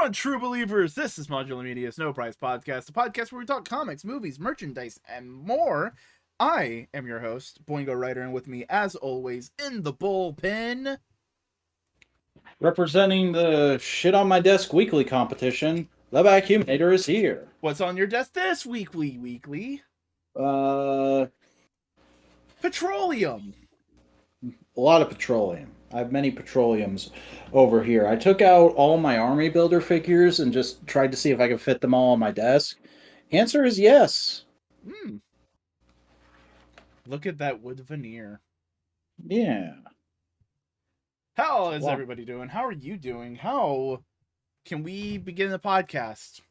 on, true believers? This is Modular Media's No Price Podcast, the podcast where we talk comics, movies, merchandise, and more. I am your host, Boingo Writer, and with me, as always, in the bullpen, representing the shit on my desk weekly competition, the Vacuumator is here. What's on your desk this weekly? Petroleum. A lot of petroleum. I have many petroleums over here. I took out all my army builder figures and just tried to see if I could fit them all on my desk. Answer is yes. Look at that wood veneer. Yeah. How is everybody doing? How are you doing? How can we begin the podcast?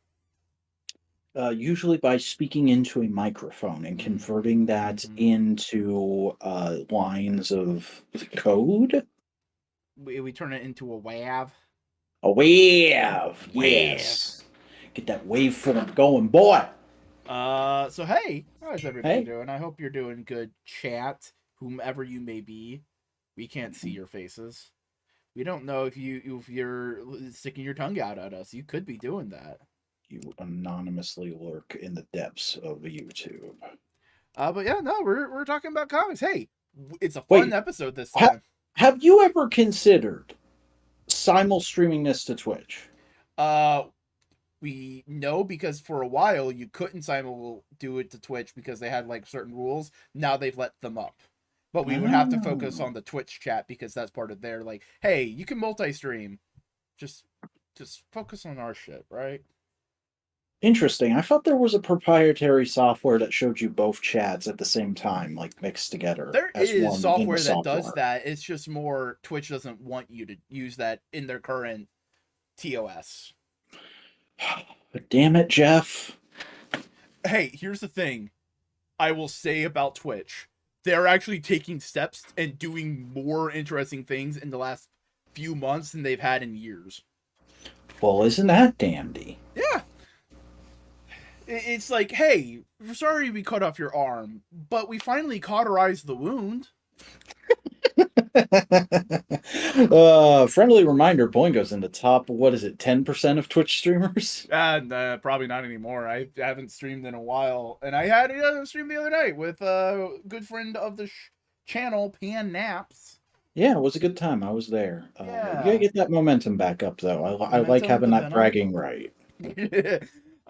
Usually by speaking into a microphone and converting that into lines of code. We turn it into a WAV. A wave. Yes. Get that waveform going, boy. So hey, how's everybody doing? I hope you're doing good, chat, whomever you may be. We can't see your faces. We don't know if you're sticking your tongue out at us. You could be doing that. You anonymously lurk in the depths of YouTube. But yeah, no, we're talking about comics. Hey, it's a fun episode this time. Have you ever considered simul-streaming this to Twitch? We know, because for a while you couldn't simul do it to Twitch because they had like certain rules. Now they've let them up. But we would have to focus on the Twitch chat because that's part of their like, hey, you can multi-stream. Just focus on our shit, right? Interesting. I thought there was a proprietary software that showed you both chats at the same time, like mixed together. There is software that does that. It's just more Twitch doesn't want you to use that in their current TOS. But damn it, Jeff. Hey, here's the thing I will say about Twitch. They're actually taking steps and doing more interesting things in the last few months than they've had in years. Well, isn't that dandy? Yeah. It's like, hey, we're sorry we cut off your arm, but we finally cauterized the wound. Friendly reminder, Boingo's in the top, 10% of Twitch streamers? Probably not anymore. I haven't streamed in a while. And I had a stream the other night with a good friend of the channel, Pan Naps. Yeah, it was a good time. I was there. You gotta get that momentum back up, though. I like having that bragging right.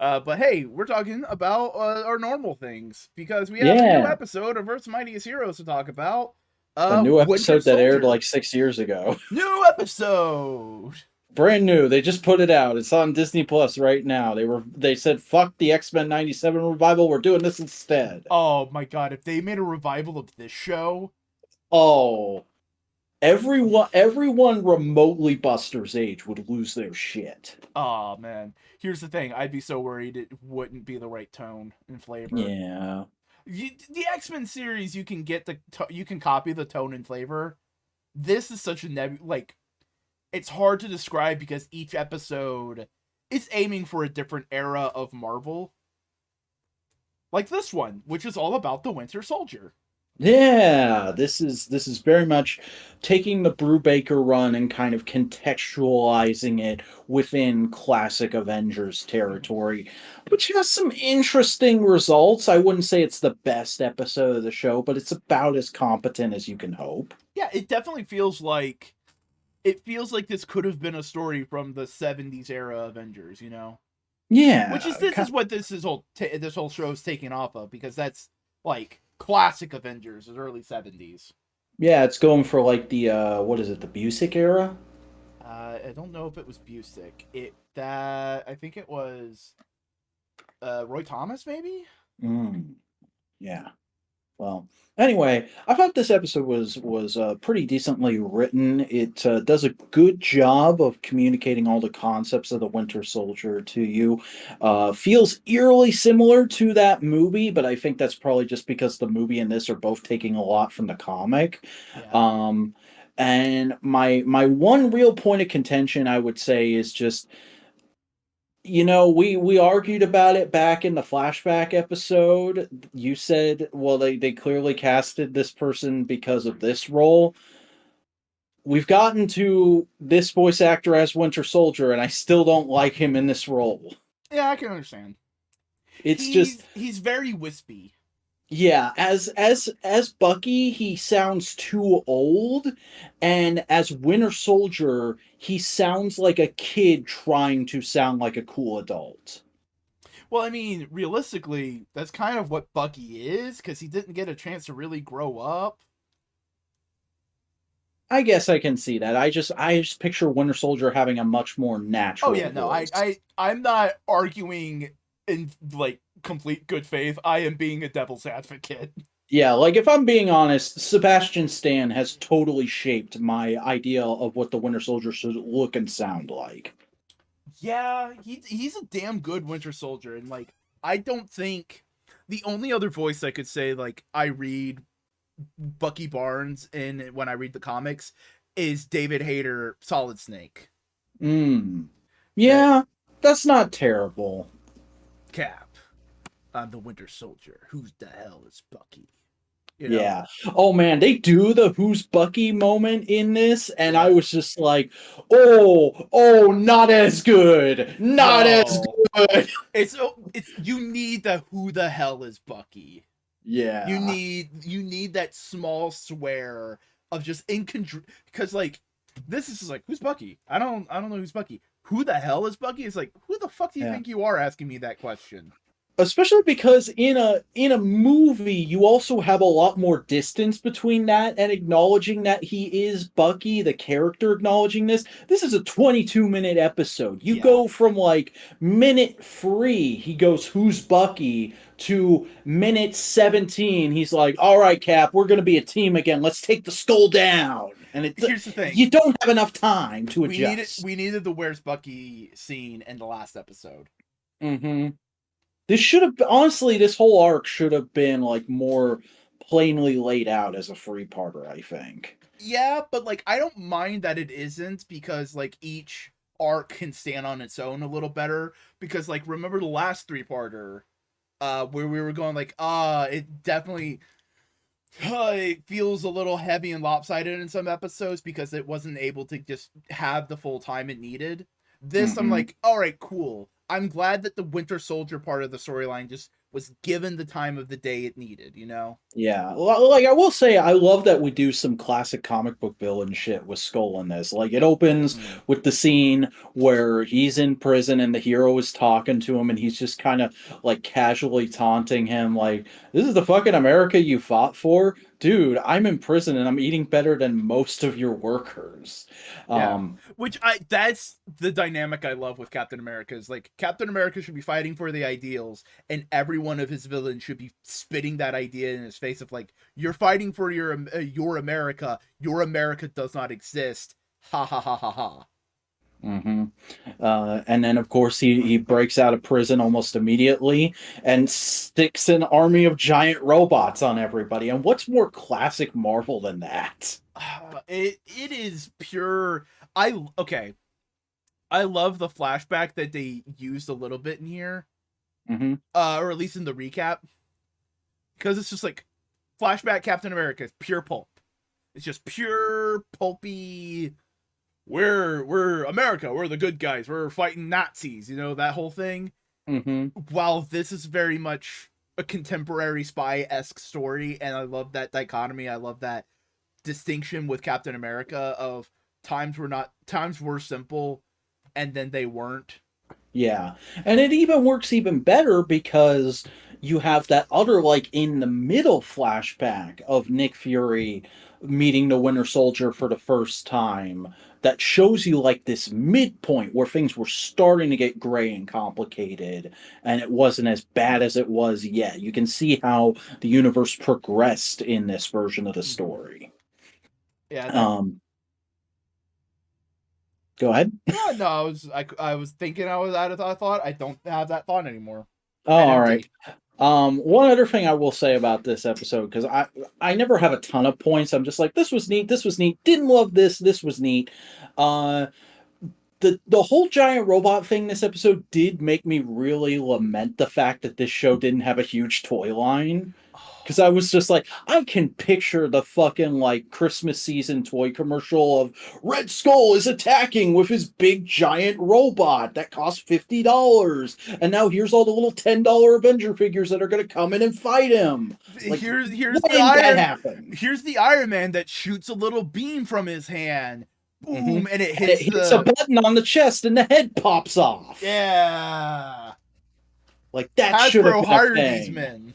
But hey, we're talking about our normal things because we have a new episode of Earth's Mightiest Heroes to talk about. A new episode that aired like 6 years ago. New episode! Brand new. They just put it out. It's on Disney Plus right now. They said, fuck the X-Men 97 revival. We're doing this instead. Oh my god, if they made a revival of this show... Oh... Everyone remotely Buster's age would lose their shit. Oh man, here's the thing: I'd be so worried it wouldn't be the right tone and flavor. Yeah, the X-Men series, you can get you can copy the tone and flavor. This is such a it's hard to describe because each episode is aiming for a different era of Marvel. Like this one, which is all about the Winter Soldier. Yeah, this is very much taking the Brubaker run and kind of contextualizing it within classic Avengers territory, which has some interesting results. I wouldn't say it's the best episode of the show, but it's about as competent as you can hope. Yeah, it definitely feels like this could have been a story from the 70s era Avengers, you know? Yeah. Which is what this whole show is taking off of, because that's like classic Avengers, the early 70s. Yeah, it's going for like the the Busiek era? I don't know if it was Busiek. I think it was Roy Thomas, maybe? Yeah. Well, anyway, I thought this episode was pretty decently written. It does a good job of communicating all the concepts of the Winter Soldier to you. Feels eerily similar to that movie, but I think that's probably just because the movie and this are both taking a lot from the comic. Yeah. And my one real point of contention, I would say, is just... You know, we argued about it back in the flashback episode. You said, well, they clearly casted this person because of this role. we've gotten to this voice actor as Winter Soldier, and I still don't like him in this role. Yeah, I can understand. It's just, He's very wispy. yeah, as Bucky, he sounds too old, and as Winter Soldier, he sounds like a kid trying to sound like a cool adult. Well, I mean, realistically, that's kind of what Bucky is, because he didn't get a chance to really grow up. I guess I can see that. I just picture Winter Soldier having a much more Oh natural yeah, no, voice. I'm not arguing in like complete good faith. I am being a devil's advocate. Yeah, like if I'm being honest, Sebastian Stan has totally shaped my idea of what the Winter Soldier should look and sound like. Yeah, he's a damn good Winter Soldier, and like I don't think the only other voice I could say like I read Bucky Barnes in when I read the comics is David Hayter Solid Snake. Mm. That Yeah, that's not terrible. Cap. I'm the Winter Soldier. Who's the hell is Bucky? You know? Yeah. Oh man, they do the "Who's Bucky" moment in this, and I Yeah. was just like, oh, not as good, not as No. good. It's you need the who the hell is Bucky. Yeah. You need that small swear of just because like this is like who's Bucky? I don't know who's Bucky. Who the hell is Bucky? It's like who the fuck do you Yeah. think you are asking me that question? Especially because in a movie you also have a lot more distance between that and acknowledging that he is Bucky, the character acknowledging this is a 22-minute episode. You Yeah. go from like minute 3 he goes who's Bucky to minute 17 he's like all right Cap, we're going to be a team again, let's take the skull down, and Here's the thing. you don't have enough time to adjust. We needed the where's Bucky scene in the last episode. Mhm. This should have honestly, this whole arc should have been like more plainly laid out as a free-parter, I think. Yeah, but like I don't mind that it isn't because like each arc can stand on its own a little better because like remember the last three-parter where we were going like it definitely it feels a little heavy and lopsided in some episodes because it wasn't able to just have the full time it needed. This I'm Mhm. like, all right, cool. I'm glad that the Winter Soldier part of the storyline just was given the time of the day it needed, you know? Yeah, like I will say, I love that we do some classic comic book villain shit with Skull in this. Like it opens Mm. with the scene where he's in prison and the hero is talking to him, and he's just kind of like casually taunting him, like, "This is the fucking America you fought for, dude. I'm in prison and I'm eating better than most of your workers." Yeah. Um, Which that's the dynamic I love with Captain America is like Captain America should be fighting for the ideals and every one of his villains should be spitting that idea in his face of like you're fighting for your America. Your America does not exist. Ha ha ha ha ha. hmm and then, of course, he breaks out of prison almost immediately and sticks an army of giant robots on everybody. And what's more classic Marvel than that? It is pure okay. I love the flashback that they used a little bit in here. Hmm Or at least in the recap. Because it's just like flashback Captain America is pure pulp. It's just pure pulpy. We're America. We're the good guys. We're fighting Nazis. You know that whole thing. hmm While this is very much a contemporary spy-esque story, and I love that dichotomy. I love that distinction with Captain America of times were simple, and then they weren't. Yeah. And it even works even better because you have that other, like, in the middle flashback of Nick Fury meeting the Winter Soldier for the first time that shows you, like, this midpoint where things were starting to get gray and complicated, and it wasn't as bad as it was yet. You can see how the universe progressed in this version of the Mm-hmm. story. Yeah, that. Um, Go ahead. No, I was thinking I was out of thought. I don't have that thought anymore. Oh, And all right. empty. One other thing I will say about this episode, because I never have a ton of points. I'm just like, this was neat, this was neat. Didn't love this, this was neat. Uh, the whole giant robot thing this episode did make me really lament the fact that this show didn't have a huge toy line. Because I was just like, I can picture the fucking like Christmas season toy commercial of Red Skull is attacking with his big giant robot that costs $50. And now here's all the little $10 Avenger figures that are going to come in and fight him. Like, Here's why the didn't that happen? Here's the Iron Man that shoots a little beam from his hand. Boom, and it And it hits hits a button on the chest and the head pops off. Yeah. Like, that should have Hasbro been a hired these thing. men.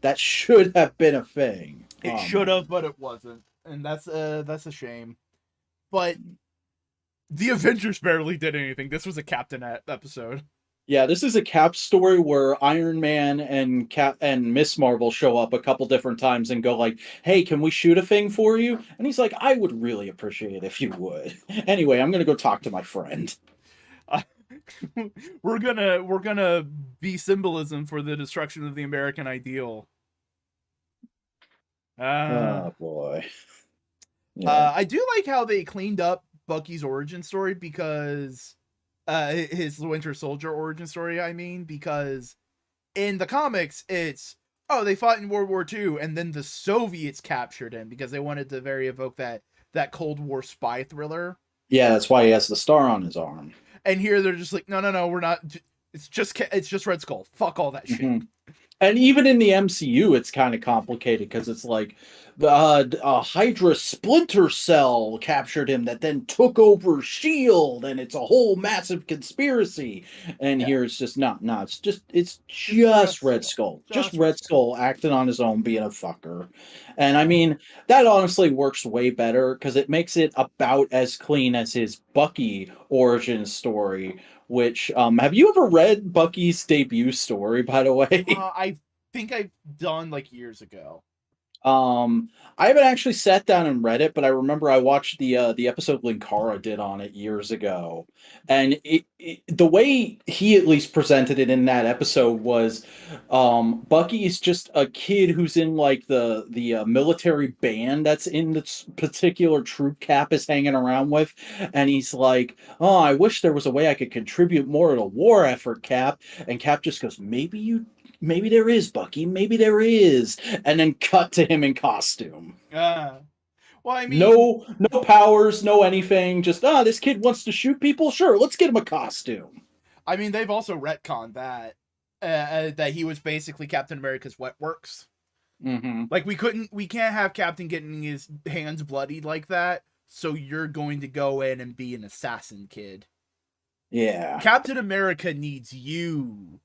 That should have been a thing. It should have, but it wasn't, and that's a shame. But the Avengers barely did anything. This was a Captain episode. Yeah, this is a Cap story where Iron Man and Cap and Miss Marvel show up a couple different times and go like, "Hey, can we shoot a thing for you?" And he's like, "I would really appreciate it if you would." Anyway, I'm gonna go talk to my friend. We're gonna be symbolism for the destruction of the American ideal. Oh boy. Yeah. I do like how they cleaned up Bucky's origin story because his Winter Soldier origin story, I mean, because in the comics it's they fought in World War II and then the Soviets captured him because they wanted to very evoke that Cold War spy thriller. Yeah, that's why he has the star on his arm. And here they're just like, no, we're not. It's just Red Skull. Fuck all that shit. Mm-hmm. And even in the MCU, it's kind of complicated because it's like the Hydra Splinter Cell captured him that then took over Shield, and it's a whole massive conspiracy. And here it's just it's just Red Skull, just Red Skull acting on his own, being a fucker. And I mean that honestly works way better because it makes it about as clean as his Bucky origin story. Which have you ever read Bucky's debut story, by the way? I think I've done like years ago. I haven't actually sat down and read it, but I remember I watched the episode Linkara did on it years ago, and the way he at least presented it in that episode was, Bucky is just a kid who's in like the military band that's in this particular troop Cap is hanging around with, and he's like, "Oh, I wish there was a way I could contribute more to the war effort, Cap," and Cap just goes, Maybe there is, Bucky. Maybe there is." And then cut to him in costume. Well, I mean, no powers, no anything. Just this kid wants to shoot people. Sure, let's get him a costume. I mean, they've also retconned that he was basically Captain America's wet works. Mm-hmm. Like we can't have Captain getting his hands bloodied like that. So you're going to go in and be an assassin, kid. Yeah. Captain America needs you,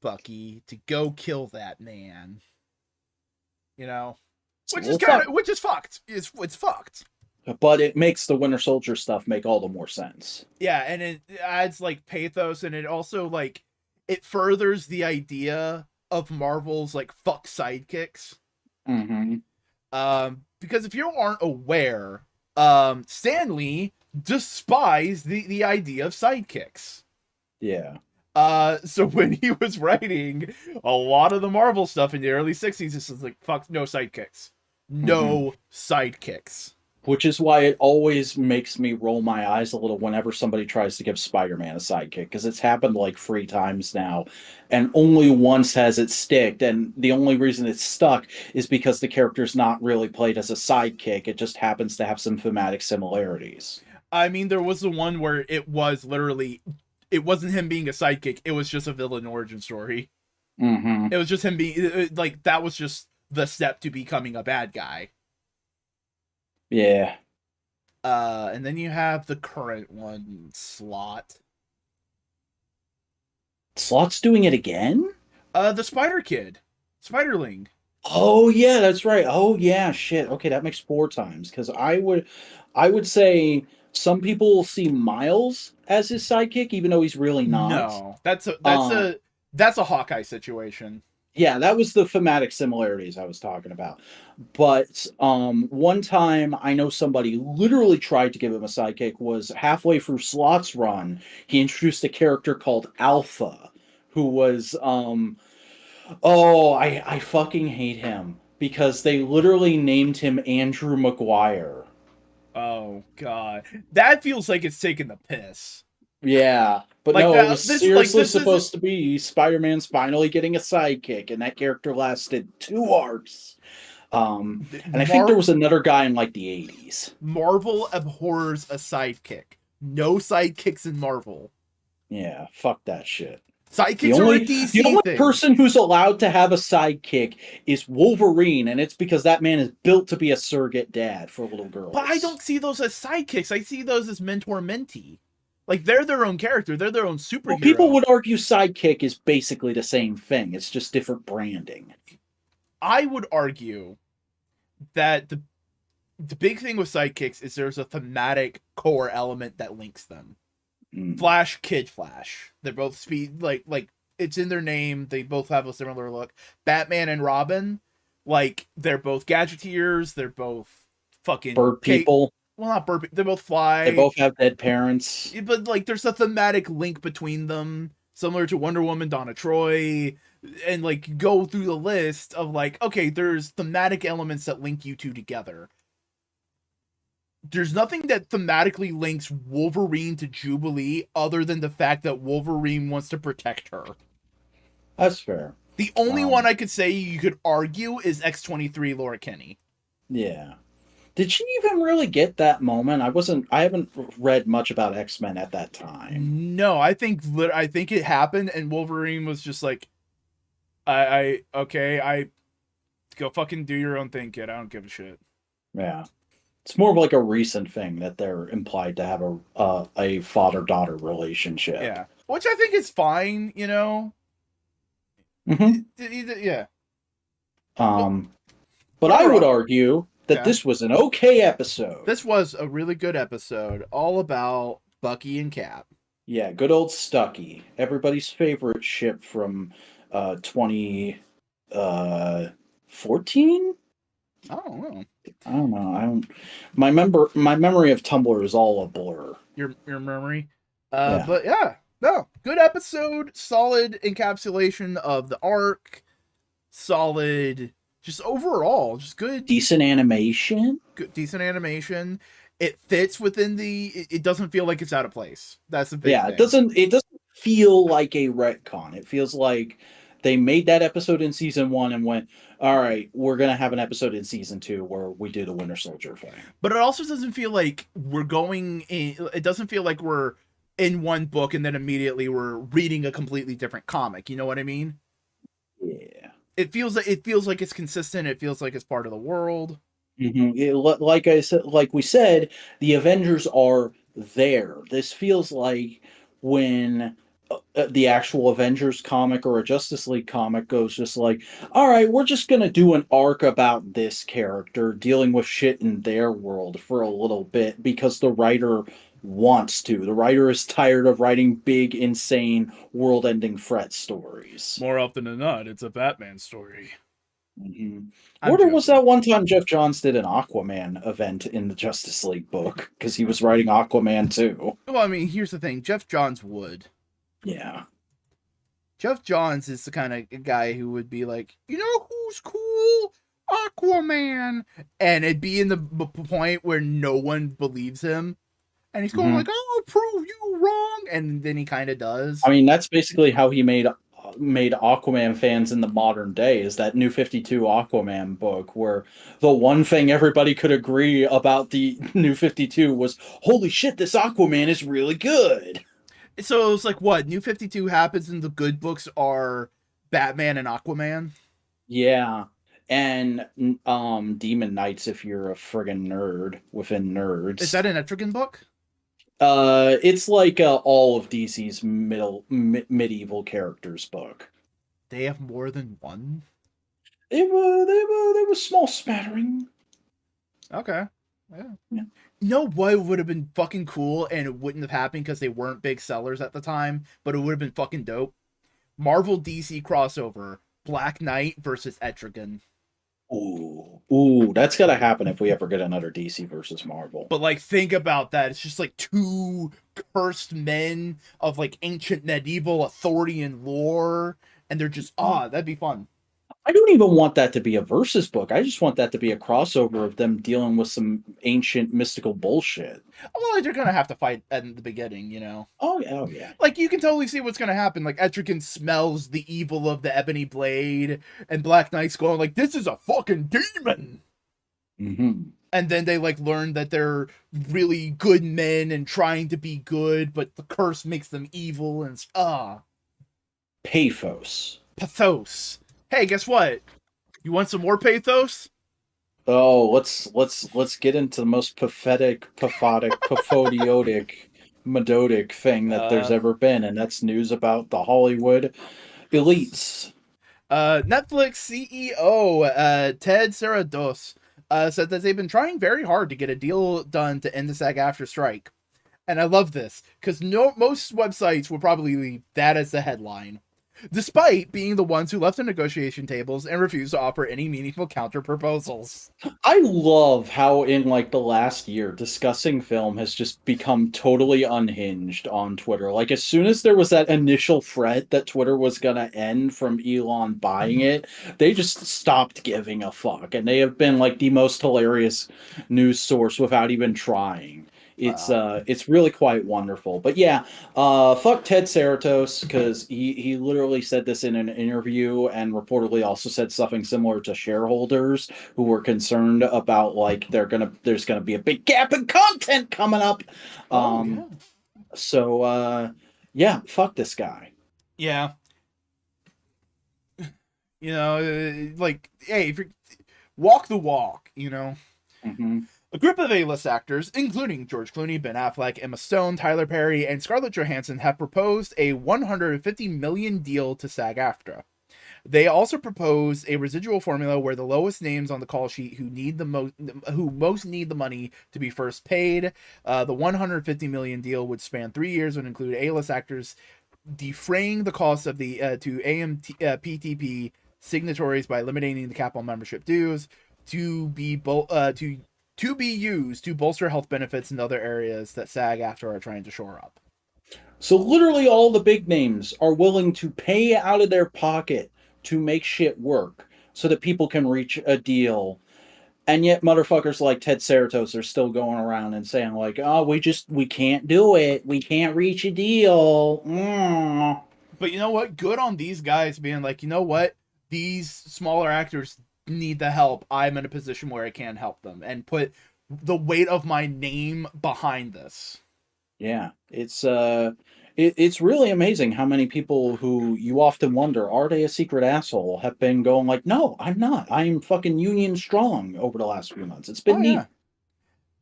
Bucky, to go kill that man. You know, which is fucked. It's fucked. But it makes the Winter Soldier stuff make all the more sense. Yeah, and it adds like pathos, and it also like it furthers the idea of Marvel's like fuck sidekicks. Mm-hmm. Because if you aren't aware, Stan Lee despised the idea of sidekicks. Yeah. So when he was writing a lot of the Marvel stuff in the early 60s, this was like, fuck, no sidekicks. No sidekicks. Which is why it always makes me roll my eyes a little whenever somebody tries to give Spider-Man a sidekick, because it's happened like 3 times now, and only once has it sticked, and the only reason it's stuck is because the character's not really played as a sidekick, it just happens to have some thematic similarities. I mean, there was the one where it was literally... It wasn't him being a sidekick. It was just a villain origin story. Mm-hmm. It was just him being... Like, that was just the step to becoming a bad guy. Yeah. And then you have the current one, Slot. Slot's doing it again? The Spider Kid. Spiderling. Oh, yeah, that's right. Oh, yeah, shit. Okay, that makes 4 times. Because I would say... Some people will see Miles as his sidekick, even though he's really not. No, that's a Hawkeye situation. Yeah, that was the thematic similarities I was talking about. But one time, I know somebody literally tried to give him a sidekick. Was halfway through Slot's run, he introduced a character called Alpha, who was I fucking hate him because they literally named him Andrew Maguire. Oh, God. That feels like it's taking the piss. Yeah, but Like no, it that. was This like seriously this isn't supposed to be Spider-Man's finally getting a sidekick, and that character lasted 2 arcs. And I think there was another guy in like the 80s. Marvel abhors a sidekick. No sidekicks in Marvel. Yeah, fuck that shit. The Sidekicks are a only the DC only thing. person who's allowed to have a sidekick is Wolverine, and it's because that man is built to be a surrogate dad for little But I girls. don't see those as sidekicks. I see those as mentor mentee. Like they're their own character. They're their own Well, people superhero. would argue sidekick is basically the same thing. It's just different branding. I would argue that the big thing with sidekicks is there's a thematic core element that links them. Mm. Flash, Kid Flash. They're both speed like it's in their name. They both have a similar look. Batman and Robin, like they're both gadgeteers. They're both fucking Bird people. well, not bird. They both They fly. both have dead parents. But like there's a thematic link between them, similar to Wonder Woman, Donna Troy, and like go through the list of like, okay, there's thematic elements that link you two together. There's nothing that thematically links Wolverine to Jubilee other than the fact that Wolverine wants to protect her. That's fair. The only one I could say you could argue is X-23 Laura Kinney. Yeah. Did she even really get that moment? I haven't read much about X-Men at that time. No, I think it happened and Wolverine was just like, I go fucking do your own thing, kid. I don't give a shit. Yeah. It's more of like a recent thing that they're implied to have a father-daughter relationship. Yeah. Which I think is fine, you know? Mm-hmm. Yeah. But I would argue that this was an okay episode. This was a really good episode, all about Bucky and Cap. Yeah, good old Stucky. Everybody's favorite ship from 2014? I don't know. I don't know. My memory of Tumblr is all a blur. Your memory. Yeah. But yeah. No. Good episode. Solid encapsulation of the arc. Solid just overall, just good. Decent animation. Good, decent animation. It fits within it doesn't feel like it's out of place. That's the big thing. It doesn't feel like a retcon. It feels like they made that episode in season 1 and went, all right, we're going to have an episode in season 2 where we do the Winter Soldier thing. But it also doesn't feel like we're going in, it doesn't feel like we're in one book and then immediately we're reading a completely different comic. You know what I mean? Yeah. It feels like it's consistent. It feels like it's part of the world. Mm-hmm. Like we said, the Avengers are there. This feels like when the actual Avengers comic or a Justice League comic goes just like, all right, we're just going to do an arc about this character dealing with shit in their world for a little bit because the writer wants to. The writer is tired of writing big, insane, world-ending threat stories. More often than not, it's a Batman story. Mm-hmm. Or there was that one time Jeff Johns did an Aquaman event in the Justice League book because he was writing Aquaman too. Well, I mean, here's the thing. Jeff Johns would. Yeah. Jeff Johns is the kind of guy who would be like, you know who's cool? Aquaman. And it'd be in the point where no one believes him. And he's going like, I'll prove you wrong. And then he kind of does. I mean, that's basically how he made Aquaman fans in the modern day, is that New 52 Aquaman book where the one thing everybody could agree about the New 52 was, holy shit, this Aquaman is really good. So it was like, what? New 52 happens and the good books are Batman and Aquaman? Yeah. And Demon Knights if you're a friggin' nerd within nerds. Is that an Etrigan book? It's like all of DC's medieval characters book. They have more than one? They were a small smattering. Okay. Yeah. You know what would have been fucking cool and it wouldn't have happened because they weren't big sellers at the time, but it would have been fucking dope? Marvel DC crossover. Black Knight versus Etrigan. Ooh, that's gotta happen if we ever get another DC versus Marvel. But like, think about that. It's just like two cursed men of like ancient medieval authority and lore, and they're just that'd be fun. I don't even want that to be a versus book. I just want that to be a crossover of them dealing with some ancient mystical bullshit. Well, they're gonna have to fight at the beginning, you know. Oh yeah, oh yeah. Like you can totally see what's gonna happen. Like Etrigan smells the evil of the ebony blade, and Black Knight's going like, "This is a fucking demon." Mm-hmm. And then they like learn that they're really good men and trying to be good, but the curse makes them evil, and it's Pathos. pathos. Hey, guess what? You want some more pathos? Oh, let's get into the most pathetic, pathodic, medotic thing that there's Uh, ever been, and that's news about the Hollywood elites. Netflix CEO Ted Sarandos said that they've been trying very hard to get a deal done to end the SAG-AFTRA strike, and I love this because most websites would probably leave that as the headline, despite being the ones who left the negotiation tables and refused to offer any meaningful counter proposals. I love how in like the last year discussing film has just become totally unhinged on Twitter. Like as soon as there was that initial threat that Twitter was going to end from Elon buying it, they just stopped giving a fuck and they have been like the most hilarious news source without even trying. It's really quite wonderful. But yeah, fuck Ted Sarandos because he literally said this in an interview and reportedly also said something similar to shareholders who were concerned about like there's gonna be a big gap in content coming up. Oh yeah, So yeah, fuck this guy. yeah. You know, like hey, if you walk the walk, you know. Hmm. A group of A-list actors, including George Clooney, Ben Affleck, Emma Stone, Tyler Perry, and Scarlett Johansson, have proposed a $150 million deal to SAG-AFTRA. They also propose a residual formula where the lowest names on the call sheet who most need the money to be first paid. The $150 million deal would span 3 years and include A-list actors defraying the cost of the to AMPTP signatories by eliminating the cap on membership dues to be to be used to bolster health benefits in other areas that SAG-AFTRA are trying to shore up. So literally all the big names are willing to pay out of their pocket to make shit work so that people can reach a deal. And yet motherfuckers like Ted Sarandos are still going around and saying like, "Oh, we can't do it. We can't reach a deal." Mm. But you know what? Good on these guys being like, you know what? These smaller actors need the help. I'm in a position where I can help them and put the weight of my name behind this. Yeah, it's really amazing how many people who you often wonder are they a secret asshole have been going like, "No, I'm not. I am fucking union strong." Over the last few months, it's been Oh neat. yeah.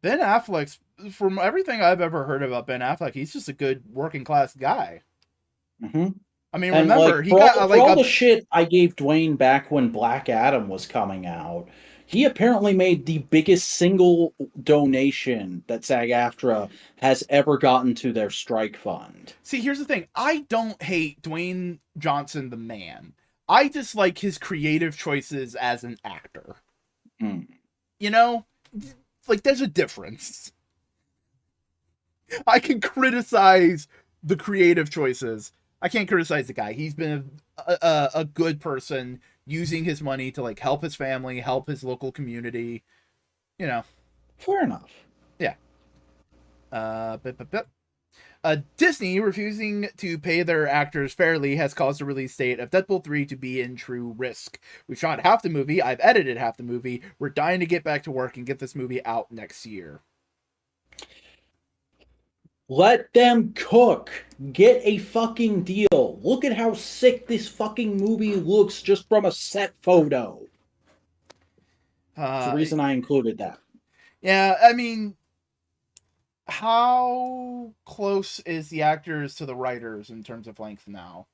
Ben Affleck's from everything I've ever heard about Ben Affleck, he's just a good working class guy. Hmm. I mean, And like remember, he got for like all the a shit I gave Dwayne back when Black Adam was coming out, he apparently made the biggest single donation that SAG-AFTRA has ever gotten to their strike fund. See, here's the thing. I don't hate Dwayne Johnson the man. I dislike his creative choices as an actor. Mm. You know? Like there's a difference. I can criticize the creative choices. I can't criticize the guy. He's been a good person using his money to like help his family, help his local community. You know, Fair enough. yeah. Bip, bip, bip. Disney refusing to pay their actors fairly has caused the release date of Deadpool 3 to be in true risk. We've shot half the movie. I've edited half the movie. We're dying to get back to work and get this movie out next year. Let them cook. Get a fucking deal. Look at how sick this fucking movie looks just from a set photo. It's the Uh, reason I included that. yeah, I mean, how close is the actors to the writers in terms of length now?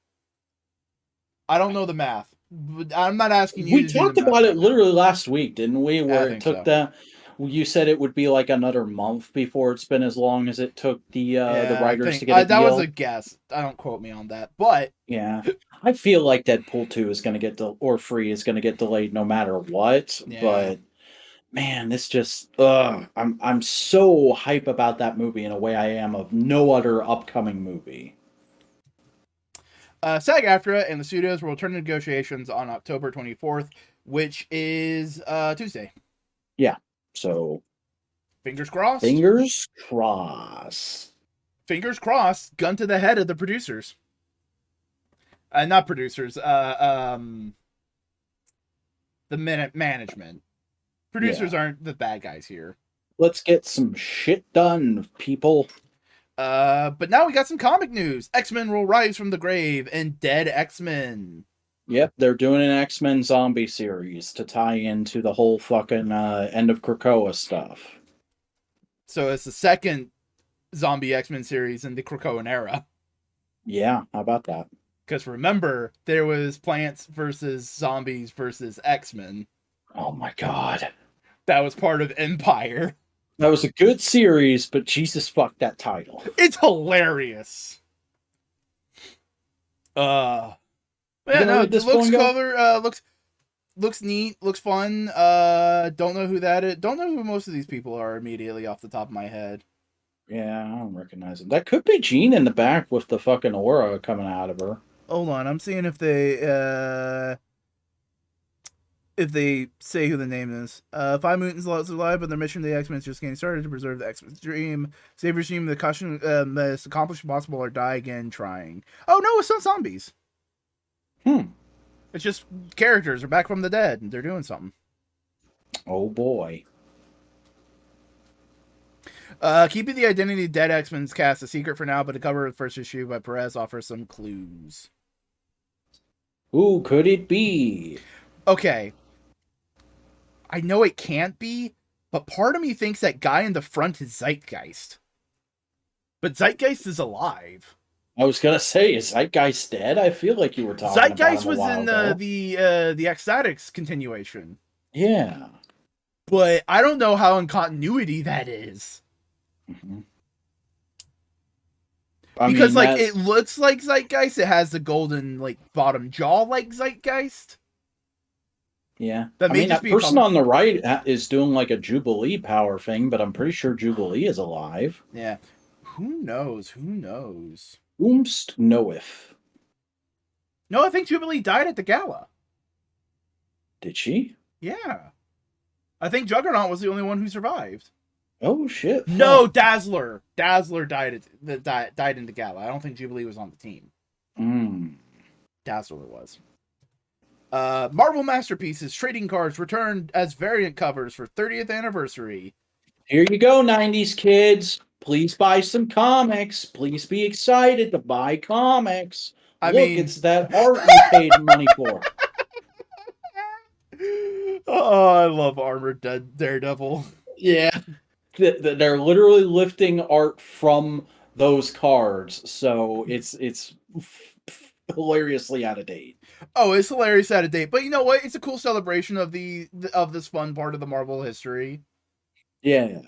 I don't know the math. But I'm not asking you We to do the talked math about right it now. literally last week, didn't we? Yeah, I Where it think took so. that. You said it would be like another month before it's been as long as it took the Yeah, I writers to think get a that was a deal. guess. I don't quote me on that, but Yeah, I feel like Deadpool 2 is going to or Free is going to get delayed no matter what. yeah. But man, this just I'm so hype about that movie in a way I am of no other upcoming movie. SAG-AFTRA and the studios will return to negotiations on October 24th, which is Tuesday. Yeah. So fingers crossed. Fingers crossed. Fingers crossed. Gun to the head of the producers. Not producers. The management. Producers aren't the bad guys here. Let's get some shit done, people. But now we got some comic news. X-Men will rise from the grave and Dead X-Men. Yep, they're doing an X-Men zombie series to tie into the whole fucking end of Krakoa stuff. So it's the second zombie X-Men series in the Krakoan era. Yeah, how about that? Because remember, there was Plants versus Zombies versus X-Men. Oh my god. That was part of Empire. That was a good series, but Jesus fuck that title. It's hilarious. Yeah, no, this looks cover looks neat, looks fun. Don't know who that is. Don't know who most of these people are immediately off the top of my head. Yeah, I don't recognize him. That could be Jean in the back with the fucking aura coming out of her. Hold on, I'm seeing if they say who the name is. 5 mutants lost their life, but their mission to the X-Men is just getting started to preserve the X-Men's dream. Save your dream, the caution, most accomplished possible, or die again trying. Oh no, it's not zombies. It's just characters are back from the dead and they're doing something. Oh boy. Keeping the identity of Dead X-Men's cast a secret for now, but the cover of the first issue by Perez offers some clues. Who could it be? Okay. I know it can't be, but part of me thinks that guy in the front is Zeitgeist. But Zeitgeist is alive. I was gonna say, is Zeitgeist dead? I feel like you were talking Zeitgeist about him was in the Ecstatics continuation. Yeah. But I don't know how in continuity that is. Mm-hmm. Because it looks like Zeitgeist. It has the golden bottom jaw like Zeitgeist. Yeah. That person on the right is doing like a Jubilee power thing, but I'm pretty sure Jubilee is alive. Yeah. Who knows? Who knows? Whomst knoweth. No, I think Jubilee died at the gala. Did she? Yeah. I think Juggernaut was the only one who survived. Oh shit! Fuck. No, Dazzler. Dazzler died in the gala. I don't think Jubilee was on the team. Dazzler was. Marvel Masterpieces trading cards returned as variant covers for 30th anniversary. Here you go, 90s kids. Please buy some comics. Please be excited to buy comics. Look, it's that art you paid money for. Oh, I love Armored Daredevil. Yeah. They're literally lifting art from those cards, so it's hilariously out of date. Oh, it's hilarious out of date, but you know what? It's a cool celebration of this fun part of the Marvel history. Yeah.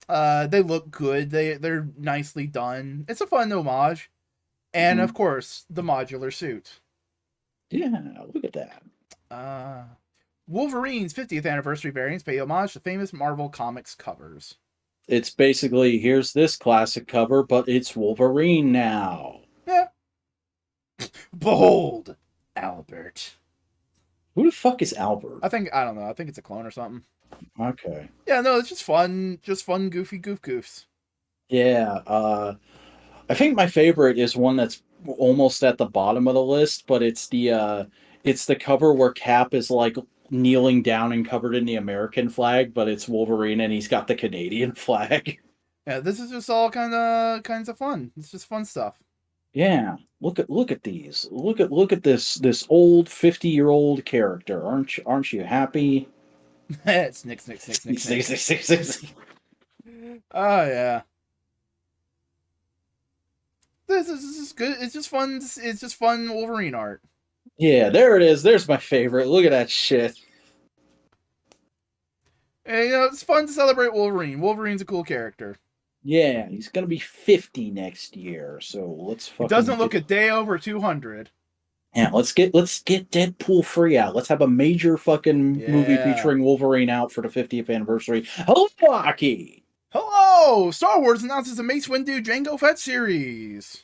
They look good. They're nicely done. It's a fun homage, and of course, the modular suit. Yeah, look at that. Wolverine's 50th anniversary variants pay homage to famous Marvel Comics covers. It's basically, here's this classic cover, but it's Wolverine now. Yeah. Behold, Albert. Who the fuck is Albert? I don't know. I think it's a clone or something. Okay. Yeah, no, it's just fun, goofy goofs. Yeah, I think my favorite is one that's almost at the bottom of the list, but it's the cover where Cap is like kneeling down and covered in the American flag, but it's Wolverine and he's got the Canadian flag. Yeah, this is just all kinds of fun. It's just fun stuff. Yeah, look at these. Look at this old 50-year-old character. Aren't you happy? Snick. Oh yeah. This is good. It's just fun. It's just fun Wolverine art. Yeah, there it is. There's my favorite. Look at that shit. And, it's fun to celebrate Wolverine. Wolverine's a cool character. Yeah, he's gonna be 50 next year, so let's fucking. It doesn't look a day over 200. Yeah, let's get Deadpool 3 out. Let's have a major fucking movie featuring Wolverine out for the 50th anniversary. Hello, Aki! Hello! Star Wars announces a Mace Windu Jango Fett series.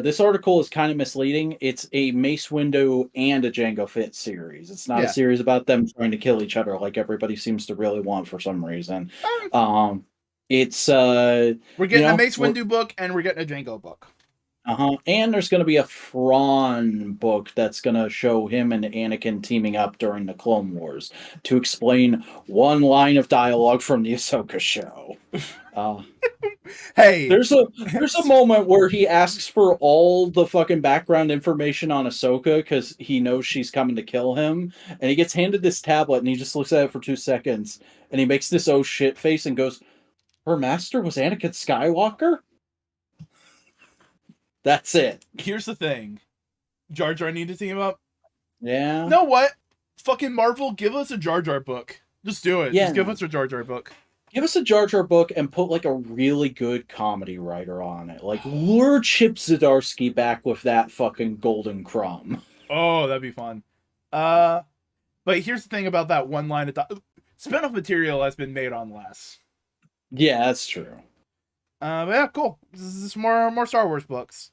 This article is kind of misleading. It's a Mace Windu and a Jango Fett series. It's not a Yeah. series about them trying to kill each other like everybody seems to really want for some reason. Um, Um, it's we're you getting a know, Mace Windu book and we're getting a Django book. and there's going to be a Thrawn book that's going to show him and Anakin teaming up during the Clone Wars to explain one line of dialogue from the Ahsoka show. Uh, Hey, there's a moment where he asks for all the fucking background information on Ahsoka because he knows she's coming to kill him, and he gets handed this tablet and he just looks at it for 2 seconds and he makes this oh shit face and goes, "Her master was Anakin Skywalker." That's it. here's the thing. Jar Jar need to team up. Yeah. You know what? Fucking Marvel, give us a Jar Jar book. Just do it. Yeah. Just give us a Jar Jar book. Give us a Jar Jar book and put like a really good comedy writer on it. Like lure Chip Zdarsky back with that fucking golden crumb. Oh, that'd be fun. But here's the thing about that one line at the spin-off material has been made on less. Yeah, that's true. But yeah, cool. This is more Star Wars books.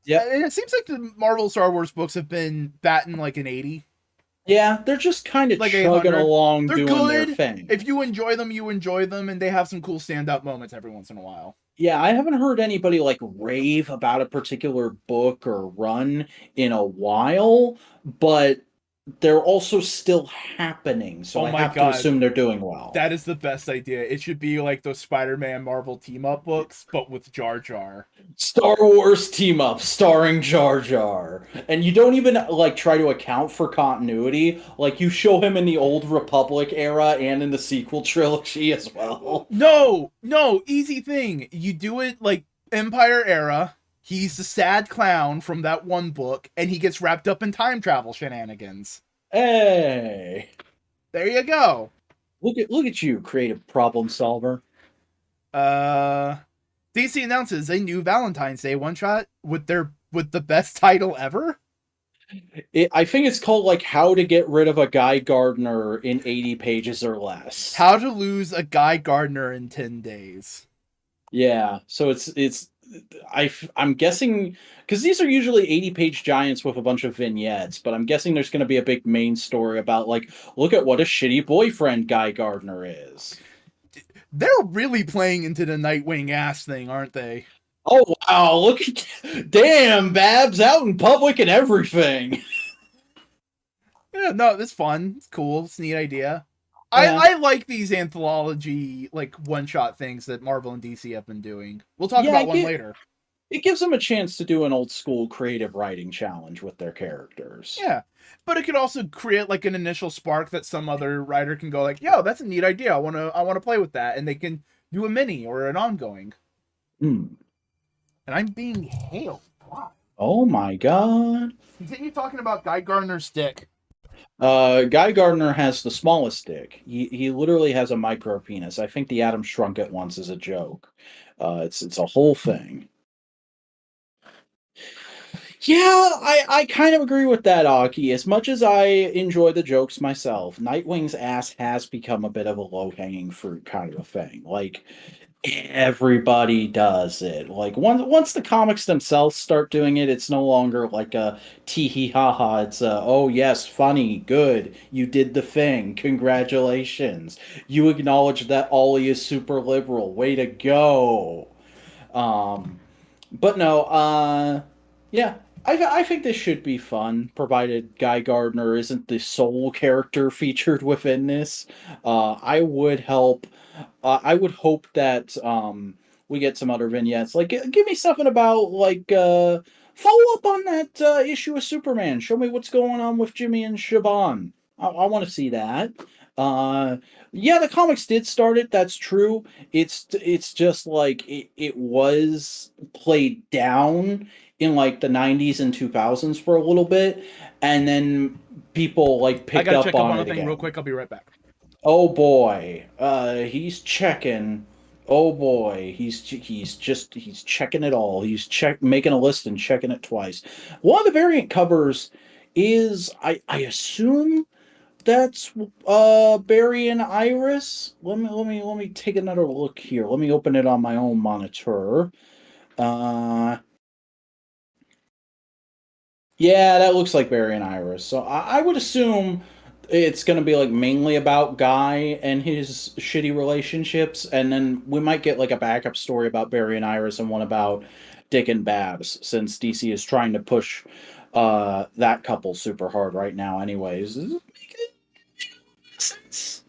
Yeah. And it seems like the Marvel Star Wars books have been batting like an 80. Yeah, they're just kind of Like chugging 800. along They're doing good. their thing. If you enjoy them, you enjoy them, and they have some cool standout moments every once in a while. Yeah, I haven't heard anybody like rave about a particular book or run in a while, but they're also still happening, so Oh I my have to God. assume they're doing well. That is the best idea. It should be like those Spider-Man Marvel team-up books, but with Jar Jar. Star Wars team up starring Jar Jar. And you don't even like try to account for continuity. Like you show him in the old Republic era and in the sequel trilogy as well. No, easy thing. You do it like Empire era. He's the sad clown from that one book, and he gets wrapped up in time travel shenanigans. Hey. There you go. Look at you, creative problem solver. DC announces a new Valentine's Day one shot with the best title ever. I think it's called like How to Get Rid of a Guy Gardner in 80 pages or less. How to lose a Guy Gardner in 10 days. Yeah, so I'm guessing because these are usually 80-page giants with a bunch of vignettes, but I'm guessing there's going to be a big main story about like, look at what a shitty boyfriend Guy Gardner is. They're really playing into the Nightwing ass thing, aren't they? Oh wow, look at damn Babs out in public and everything. Yeah, no, it's fun. It's cool. It's a neat idea. Yeah. I like these anthology like one shot things that Marvel and DC have been doing. We'll talk about one later. It gives them a chance to do an old school creative writing challenge with their characters. Yeah. But it could also create like an initial spark that some other writer can go like, yo, that's a neat idea. I wanna play with that. And they can do a mini or an ongoing. Mm. And I'm being hailed. Wow. Oh my god. Continue talking about Guy Gardner's dick. Guy Gardner has the smallest dick. He literally has a micro penis. I think the Atom Shrunk It once as a joke. It's a whole thing. Yeah, I kind of agree with that, Aki. As much as I enjoy the jokes myself, Nightwing's ass has become a bit of a low-hanging fruit kind of a thing. Like, everybody does it. Like, once the comics themselves start doing it, it's no longer like a tee-hee ha-ha. It's a, oh yes, funny, good, you did the thing, congratulations. You acknowledge that Ollie is super liberal, way to go. But no, yeah, I think this should be fun, provided Guy Gardner isn't the sole character featured within this. I would help. I would hope that we get some other vignettes. Like, give me something about like follow up on that issue of Superman. Show me what's going on with Jimmy and Shaban. I want to see that. Yeah, the comics did start it. That's true. It's just like it was played down in like the 90s and 2000s for a little bit, and then people like picked up check up on on it a thing again. real quick. I'll be right back. Oh boy, he's checking. Oh boy, he's checking it all. He's making a list and checking it twice. One of the variant covers is I assume that's Barry and Iris. Let me take another look here. Let me open it on my own monitor. Yeah, that looks like Barry and Iris. So I would assume it's going to be like mainly about Guy and his shitty relationships, and then we might get like a backup story about Barry and Iris and one about Dick and Babs, since DC is trying to push that couple super hard right now. Anyways, does it make sense?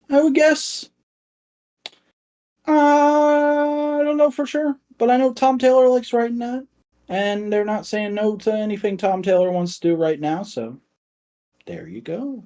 I would guess. I don't know for sure, but I know Tom Taylor likes writing that, and they're not saying no to anything Tom Taylor wants to do right now. So there you go.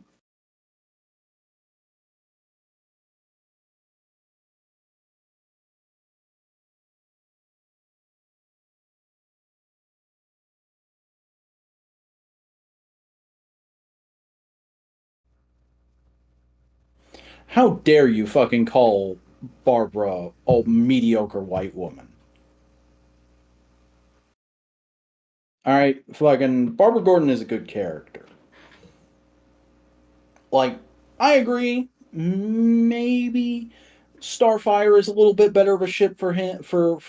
How dare you fucking call Barbara a mediocre white woman? All right, fucking Barbara Gordon is a good character. Like, I agree. Maybe Starfire is a little bit better of a ship for him for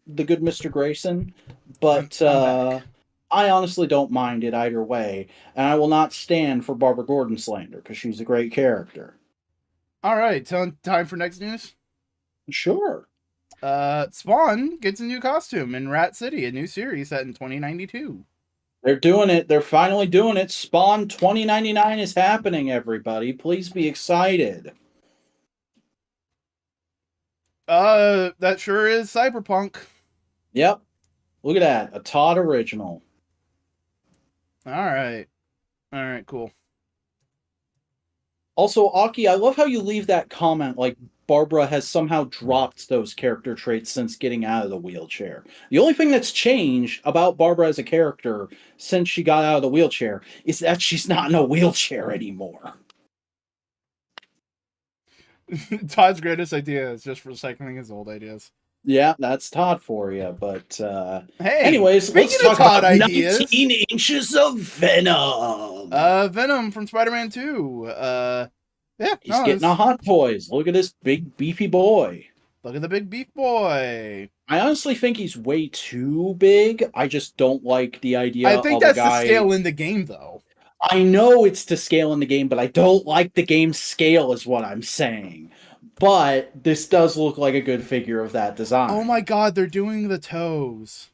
the good Mr. Grayson, but I'm back. I honestly don't mind it either way, and I will not stand for Barbara Gordon slander because she's a great character. All right, time for next news. Sure. Spawn gets a new costume in Rat City, a new series set in 2092. They're doing it. They're finally doing it. Spawn 2099 is happening, everybody. Please be excited. That sure is cyberpunk. Yep. Look at that. A Todd original. All right. All right, cool. Also, Aki, I love how you leave that comment like Barbara has somehow dropped those character traits since getting out of the wheelchair. The only thing that's changed about Barbara as a character since she got out of the wheelchair is that she's not in a wheelchair anymore. Todd's greatest idea is just recycling his old ideas. Yeah, that's Todd for you. But Hey, anyways, speaking let's of talk Todd about ideas, 19 inches of venom. Venom from Spider-Man 2. Yeah, He's getting a Hot Toys. Look at this big beefy boy. Look at the big beef boy. I honestly think he's way too big. I just don't like the idea I think of a that's guy. the scale in the game, though. I know it's to scale in the game, but I don't like the game's scale, is what I'm saying. But this does look like a good figure of that design. Oh my god, they're doing the toes.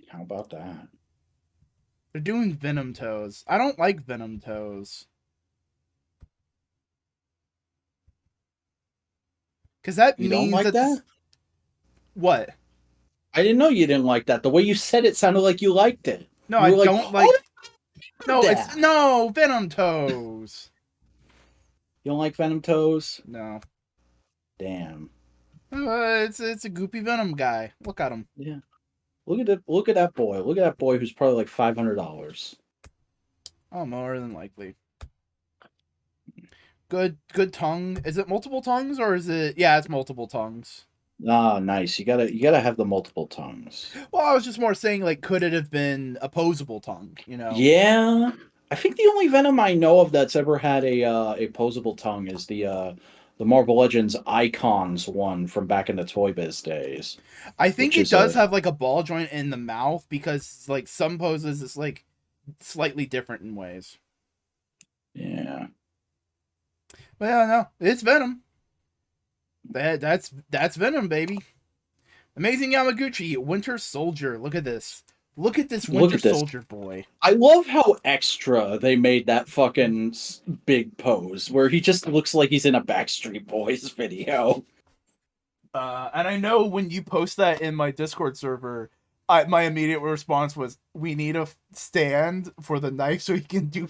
How about that? They're doing Venom toes. I don't like Venom toes. Because that You means don't like that? What? I didn't know you didn't like that. The way you said it sounded like you liked it. No, You I were like, don't like. "Oh, No, that." it's no Venom toes. You don't like Venom toes? No, Damn. it's a goopy Venom guy. Look at him. Yeah. Look at that boy. Look at that boy who's probably like $500. Oh, more than likely. Good tongue. Is it multiple tongues or is it? Yeah, it's multiple tongues. Ah, nice. You gotta have the multiple tongues. Well, I was just more saying, like, could it have been opposable tongue? You know? Yeah. I think the only Venom I know of that's ever had a opposable tongue is the Marvel Legends Icons one from back in the Toy Biz days. I think Which it is does have like a ball joint in the mouth because like some poses it's like slightly different in ways. Yeah. But yeah, no, it's Venom. That's Venom, baby. Amazing Yamaguchi, Winter Soldier. Look at this. Look at this Winter Soldier boy. I love how extra they made that fucking big pose where he just looks like he's in a Backstreet Boys video. And I know when you post that in my Discord server, my immediate response was, "We need a stand for the knife so he can do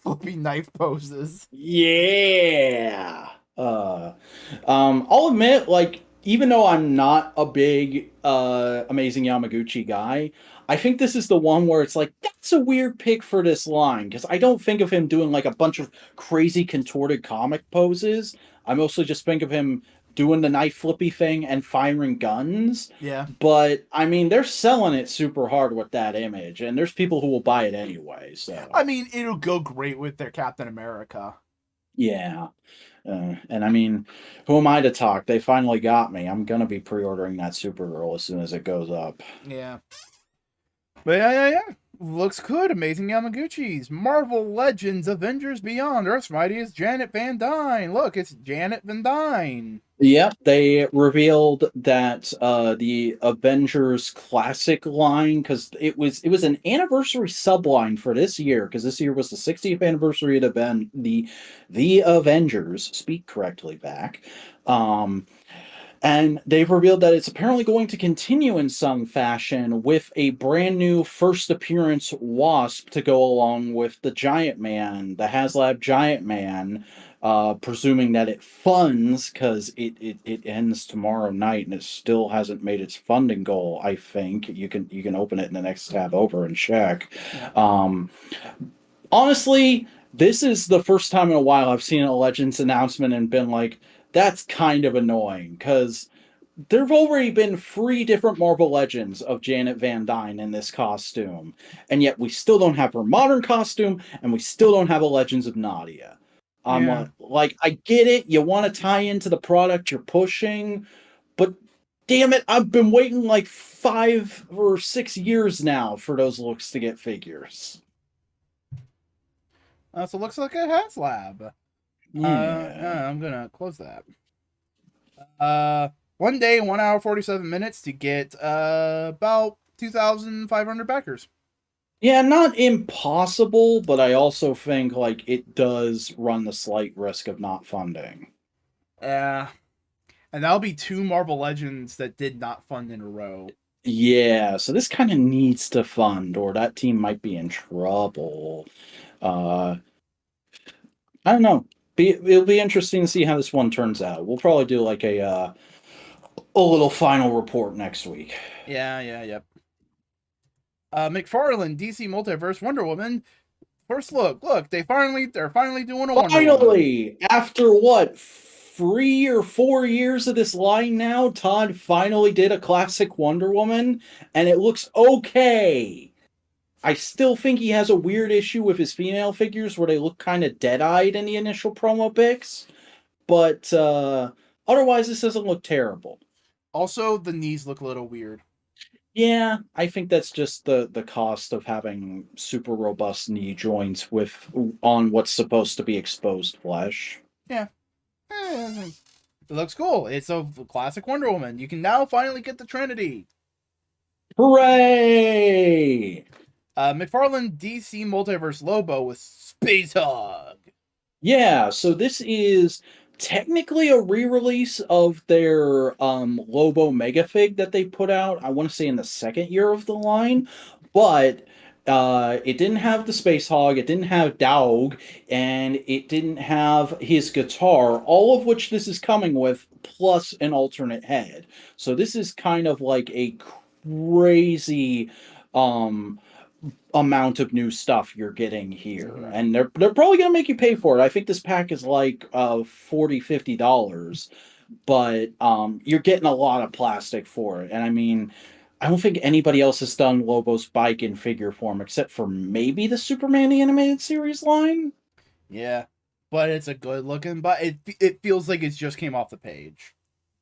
flippy knife poses." Yeah. I'll admit, like, even though I'm not a big Amazing Yamaguchi guy, I think this is the one where it's like, that's a weird pick for this line, because I don't think of him doing like a bunch of crazy contorted comic poses. I mostly just think of him doing the knife flippy thing and firing guns. Yeah. But I mean, they're selling it super hard with that image, and there's people who will buy it anyway. So I mean, it'll go great with their Captain America. yeah. And I mean, who am I to talk? They finally got me. I'm gonna be pre-ordering that Supergirl as soon as it goes up. Yeah. But yeah. Looks good. Amazing Yamaguchis. Marvel Legends Avengers Beyond. Earth's Mightiest Janet Van Dyne. Look, it's Janet Van Dyne. Yep, they revealed that the Avengers Classic line, because it was an anniversary subline for this year, because this year was the 60th anniversary of the Avengers. Speak correctly back. And they've revealed that it's apparently going to continue in some fashion with a brand new first appearance Wasp to go along with the Giant Man, the HasLab Giant Man, presuming that it funds, because it ends tomorrow night and it still hasn't made its funding goal. I think you can open it in the next tab over and check. Yeah. Honestly, this is the first time in a while I've seen a Legends announcement and been like, that's kind of annoying, because there have already been 3 different Marvel Legends of Janet Van Dyne in this costume, and yet we still don't have her modern costume, and we still don't have a Legends of Nadia. I'm Yeah. like, I get it, you want to tie into the product you're pushing, but damn it, I've been waiting like 5 or 6 years now for those looks to get figures. So it looks like a HasLab. Yeah. I'm gonna close that. 1 day, 1 hour, 47 minutes to get about 2,500 backers. Yeah, not impossible, but I also think like it does run the slight risk of not funding. Yeah. And that'll be 2 Marvel Legends that did not fund in a row. Yeah, so this kind of needs to fund, or that team might be in trouble. I don't know. It'll be interesting to see how this one turns out. We'll probably do like a little final report next week. Yep. McFarlane, DC Multiverse, Wonder Woman. First look, they're finally doing a Wonder Woman. Finally, after what, 3 or 4 years of this line now, Todd finally did a classic Wonder Woman, and it looks okay. I still think he has a weird issue with his female figures where they look kind of dead-eyed in the initial promo pics, but otherwise this doesn't look terrible. Also, the knees look a little weird. Yeah, I think that's just the cost of having super robust knee joints on what's supposed to be exposed flesh. Yeah. It looks cool. It's a classic Wonder Woman. You can now finally get the Trinity. Hooray! McFarlane DC Multiverse Lobo with Space Hog. Yeah, so this is technically a re-release of their Lobo Megafig that they put out, I want to say in the second year of the line, but it didn't have the Space Hog, it didn't have Daug, and it didn't have his guitar, all of which this is coming with, plus an alternate head. So this is kind of like a crazy amount of new stuff you're getting here, and they're probably gonna make you pay for it. I think this pack is like $40-50, but you're getting a lot of plastic for it. And I mean, I don't think anybody else has done Lobo's bike in figure form except for maybe the Superman the Animated Series line. Yeah, but it's a good looking, but it feels like it just came off the page.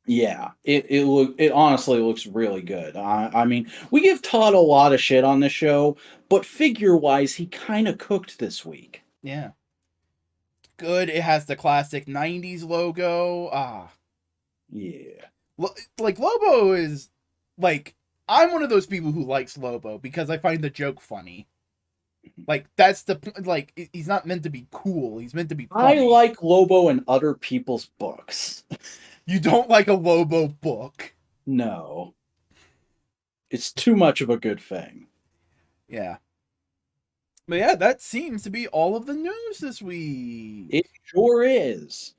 Yeah, it honestly looks really good. I mean, we give Todd a lot of shit on this show, but figure-wise, he kind of cooked this week. Yeah. Good. It has the classic 90s logo. Yeah. Like, Lobo is, like, I'm one of those people who likes Lobo because I find the joke funny. Like, that's the point. Like, he's not meant to be cool. He's meant to be funny. I like Lobo in other people's books. You don't like a Lobo book. No. It's too much of a good thing. Yeah. But yeah, that seems to be all of the news this week. It sure is.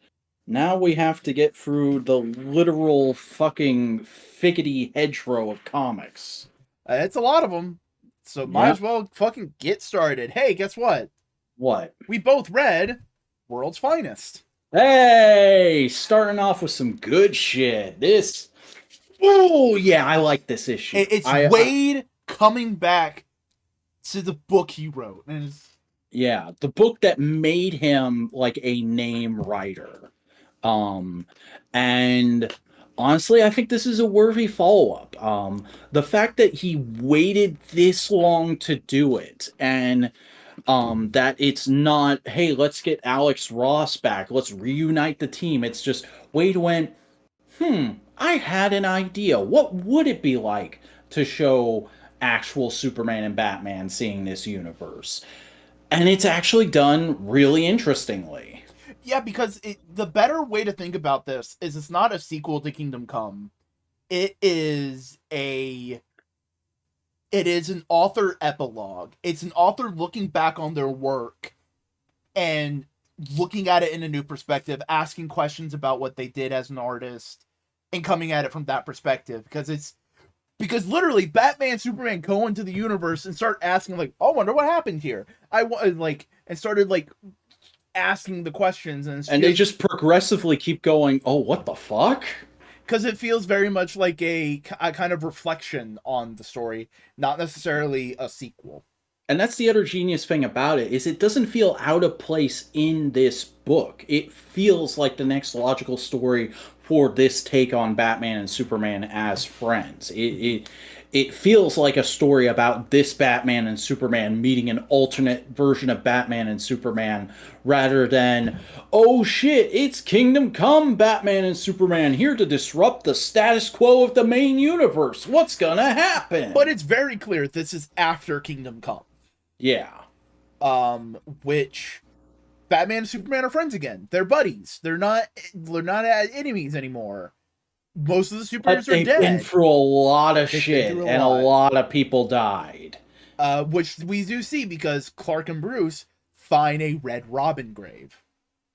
Now we have to get through the literal fucking figgity hedgerow of comics. It's a lot of them. So might as well fucking get started. Hey, guess what? What? We both read World's Finest. Hey, starting off with some good shit. Oh yeah, I like this issue. It's Wade coming back to the book he wrote. Yeah, the book that made him like a name writer. And Honestly, I think this is a worthy follow-up. The fact that he waited this long to do it, and that it's not, hey, let's get Alex Ross back, let's reunite the team. It's just Wade went, I had an idea. What would it be like to show actual Superman and Batman seeing this universe? And it's actually done really interestingly. Yeah, because the better way to think about this is it's not a sequel to Kingdom Come. It is an author epilogue. It's an author looking back on their work and looking at it in a new perspective, asking questions about what they did as an artist, and coming at it from that perspective. Because literally Batman, Superman go into the universe and start asking like, "Oh, I wonder what happened here." And started like asking the questions, And they just progressively keep going, oh, what the fuck? because it feels very much like a kind of reflection on the story, not necessarily a sequel. And that's the other genius thing about it, is it doesn't feel out of place in this book. It feels like the next logical story for this take on Batman and Superman as friends. It feels like a story about this Batman and Superman meeting an alternate version of Batman and Superman, rather than, oh shit, it's Kingdom Come Batman and Superman here to disrupt the status quo of the main universe. What's gonna happen? But it's very clear this is after Kingdom Come. Yeah. Which Batman and Superman are friends again. They're buddies. They're not enemies anymore. Most of the superheroes are They've dead. been through a lot of shit, and a lot of people died. Which we do see because Clark and Bruce find a Red Robin grave.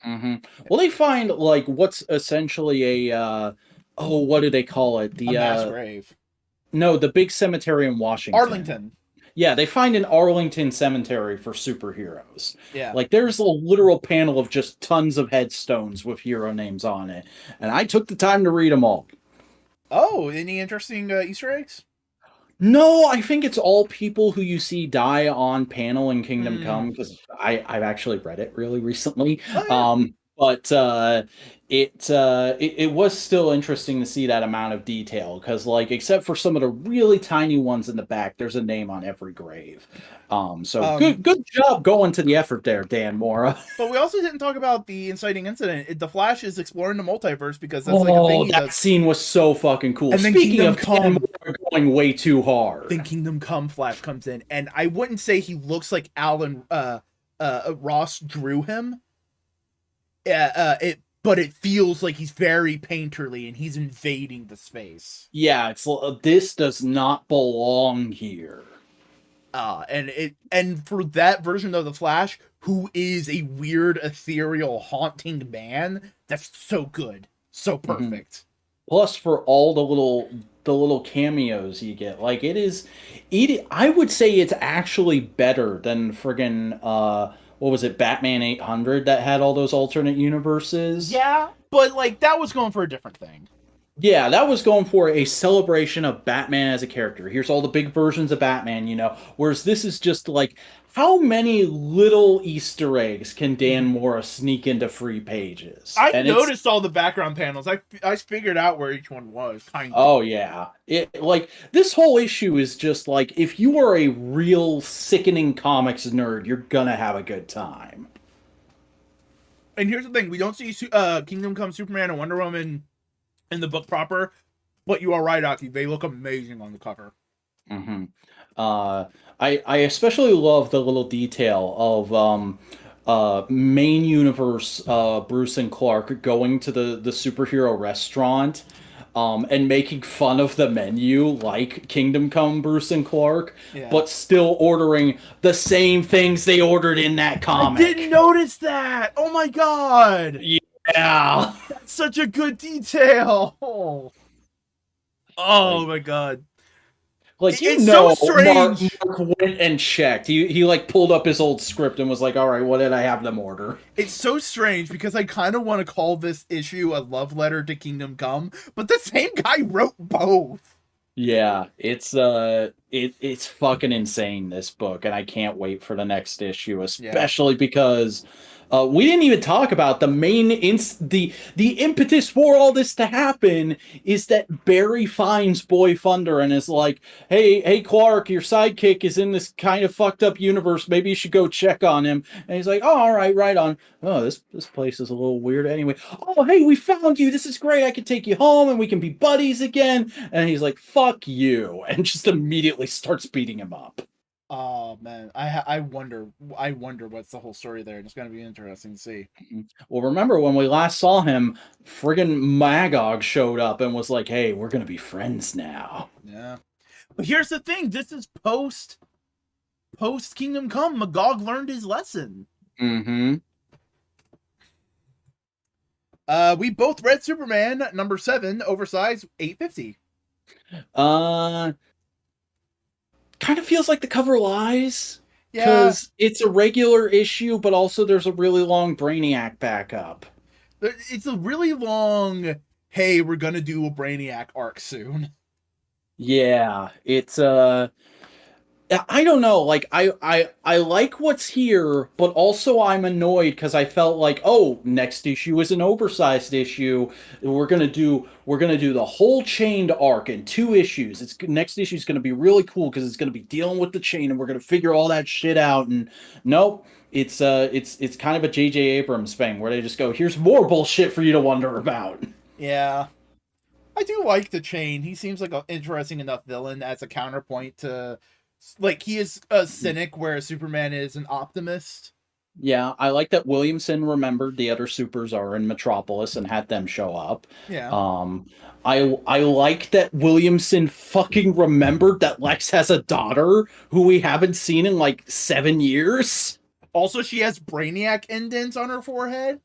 Mm-hmm. Well, they find like what's essentially a what do they call it? A mass grave. No, the big cemetery in Washington. Arlington. Yeah, they find an Arlington cemetery for superheroes. Yeah. Like there's a literal panel of just tons of headstones with hero names on it. And I took the time to read them all. Oh, any interesting Easter eggs? No, I think it's all people who you see die on panel in Kingdom Come, because I've actually read it really recently. Oh, yeah. But it was still interesting to see that amount of detail, because like except for some of the really tiny ones in the back, there's a name on every grave. So good job going to the effort there, Dan Mora. But we also didn't talk about the inciting incident. The Flash is exploring the multiverse because that's like a thing he that does. scene was so fucking cool. And then Speaking Kingdom of Dan Mora going way too hard, then Kingdom Come Flash comes in, and I wouldn't say he looks like Alan Ross drew him. But it feels like he's very painterly and he's invading the space. Yeah, it's this does not belong here. And for that version of the Flash, who is a weird, ethereal, haunting man, that's so good, so perfect. Mm-hmm. Plus, for all the little cameos you get, like I would say it's actually better than friggin' what was it, Batman 800 that had all those alternate universes? Yeah, but like that was going for a different thing. Yeah, that was going for a celebration of Batman as a character. Here's all the big versions of Batman, whereas this is just like, how many little Easter eggs can Dan Mora sneak into free pages? I noticed all the background panels. I figured out where each one was, kind of. Oh, yeah. Like, this whole issue is just like, if you are a real sickening comics nerd, you're gonna have a good time. And here's the thing, we don't see Kingdom Come Superman and Wonder Woman in the book proper, but you are right, Aki. They look amazing on the cover. Mm-hmm. I especially love the little detail of main universe Bruce and Clark going to the superhero restaurant and making fun of the menu like Kingdom Come Bruce and Clark, but still ordering the same things they ordered in that comic. I didn't notice that! Oh my god! Yeah! That's such a good detail! Oh my god. Like, it's so strange. Mark went and checked. He like pulled up his old script and was like, all right, what did I have them order? It's so strange because I kind of want to call this issue a love letter to Kingdom Come, but the same guy wrote both. Yeah, it's it's fucking insane, this book, and I can't wait for the next issue, Yeah. especially because we didn't even talk about the main the impetus for all this to happen is that Barry finds Boy Thunder and is like, hey Clark, your sidekick is in this kind of fucked up universe. Maybe you should go check on him. And he's like, oh, all right on. Oh, this place is a little weird anyway. Oh, hey, we found you. This is great. I can take you home and we can be buddies again. And he's like, fuck you, and just immediately starts beating him up. Oh man, I wonder what's the whole story there. It's gonna be interesting to see. Well, remember when we last saw him, friggin' Magog showed up and was like, hey, we're gonna be friends now. Yeah, but here's the thing: this is post Kingdom Come. Magog learned his lesson. Mm-hmm. We both read Superman #7, oversized 850. Kind of feels like the cover lies. Yeah, Because it's a regular issue, but also there's a really long Brainiac backup. it's a really long. Hey, we're gonna do a Brainiac arc soon. Yeah, it's I don't know. Like I like what's here, but also I'm annoyed because I felt like, oh, next issue is an oversized issue. We're gonna do the whole chained arc in 2 issues. It's next issue is gonna be really cool because it's gonna be dealing with the chain and we're gonna figure all that shit out. And nope, it's kind of a J.J. Abrams thing where they just go, here's more bullshit for you to wonder about. Yeah, I do like the Chain. He seems like an interesting enough villain as a counterpoint to, like, he is a cynic, whereas Superman is an optimist. Yeah, I like that Williamson remembered the other supers are in Metropolis and had them show up. Yeah. I like that Williamson fucking remembered that Lex has a daughter who we haven't seen in like 7 years. Also, she has Brainiac indents on her forehead.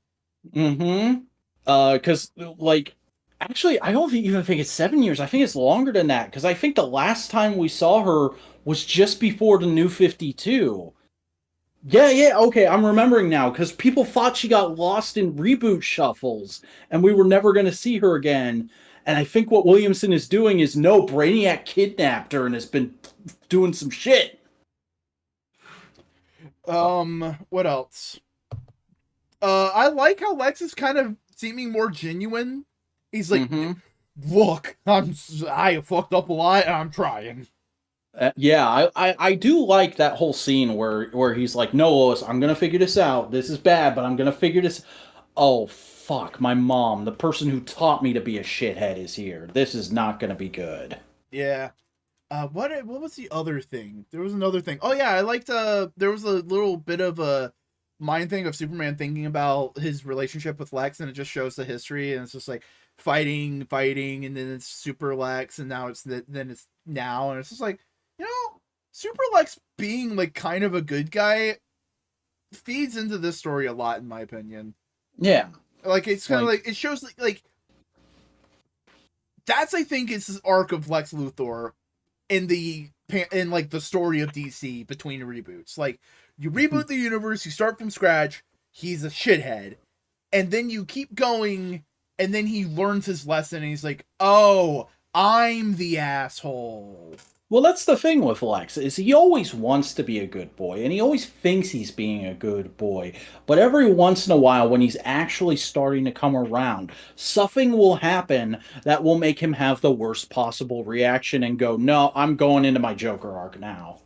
Mm-hmm. Because like, actually, I don't even think it's 7 years. I think it's longer than that. Because I think the last time we saw her was just before the New 52. Yeah, okay, I'm remembering now, because people thought she got lost in reboot shuffles, and we were never going to see her again. And I think what Williamson is doing is, no, Brainiac kidnapped her and has been doing some shit. What else? I like how Lex is kind of seeming more genuine. He's like, Mm-hmm. look, I fucked up a lot and I'm trying. Yeah, I do like that whole scene where he's like, no, Lois, I'm going to figure this out. This is bad, but I'm going to figure this. Oh, fuck, my mom, the person who taught me to be a shithead, is here. This is not going to be good. Yeah. What was the other thing? There was another thing. Oh yeah, I liked there was a little bit of a mind thing of Superman thinking about his relationship with Lex, and it just shows the history, and it's just like fighting, and then it's Super Lex, and now then it's now, and it's just like, Super Lex being like kind of a good guy feeds into this story a lot, in my opinion. Yeah. Like, it's kind of like it shows like that's, I think, is this arc of Lex Luthor in like the story of DC between reboots. Like, you reboot the universe, you start from scratch, he's a shithead, and then you keep going, and then he learns his lesson, and he's like, oh, I'm the asshole. Well, that's the thing with Lex, is he always wants to be a good boy, and he always thinks he's being a good boy. But every once in a while, when he's actually starting to come around, something will happen that will make him have the worst possible reaction and go, no, I'm going into my Joker arc now.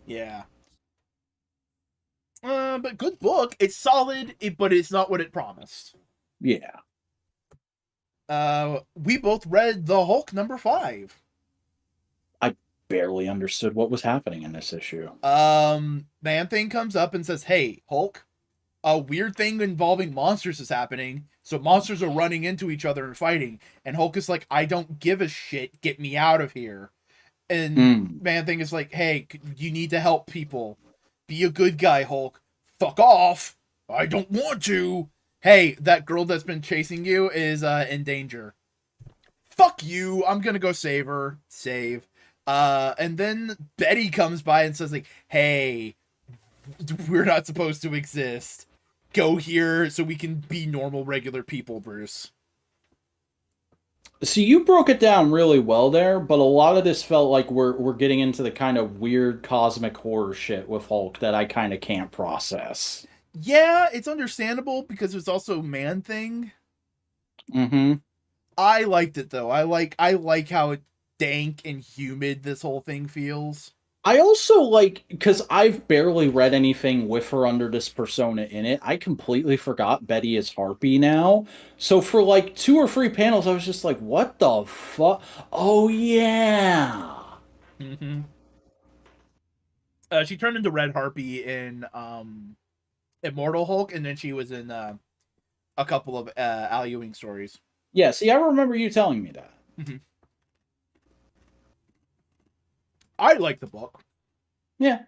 Yeah. But good book. It's solid, but it's not what it promised. Yeah. We both read The Hulk #5. Barely understood what was happening in this issue. Man-Thing comes up and says, hey, Hulk, a weird thing involving monsters is happening. So monsters are running into each other and fighting. And Hulk is like, I don't give a shit. Get me out of here. And Man-Thing is like, hey, you need to help people. Be a good guy, Hulk. Fuck off. I don't want to. Hey, that girl that's been chasing you is in danger. Fuck you. I'm gonna go save her. Save. And then Betty comes by and says, like, hey, we're not supposed to exist. Go here so we can be normal, regular people, Bruce. See, you broke it down really well there, but a lot of this felt like we're getting into the kind of weird cosmic horror shit with Hulk that I kind of can't process. Yeah, it's understandable because it's also Man Thing. Mm-hmm. I liked it though. I like how dank and humid this whole thing feels. I also like because I've barely read anything with her under this persona in it. I completely forgot Betty is Harpy now. So for like 2 or 3 panels, I was just like, "What the fuck? Oh yeah, Mm-hmm. She turned into Red Harpy in Immortal Hulk, and then she was in a couple of Al Ewing stories. yeah." See, I remember you telling me that. Mm-hmm. I like the book. Yeah,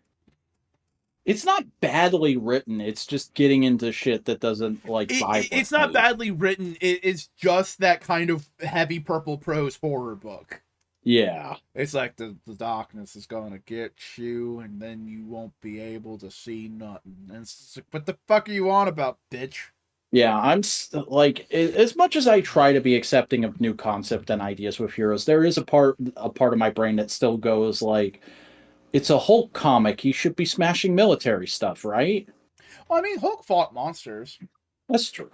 it's not badly written. It's just getting into shit that doesn't like vibe with It's not me. badly written. It's just that kind of heavy purple prose horror book. Yeah. It's like the darkness is gonna get you, and then you won't be able to see nothing. And it's like, what the fuck are you on about, bitch? Yeah, like as much as I try to be accepting of new concept and ideas with heroes, there is a part of my brain that still goes like, it's a Hulk comic. He should be smashing military stuff, right? Well, I mean, Hulk fought monsters. That's true.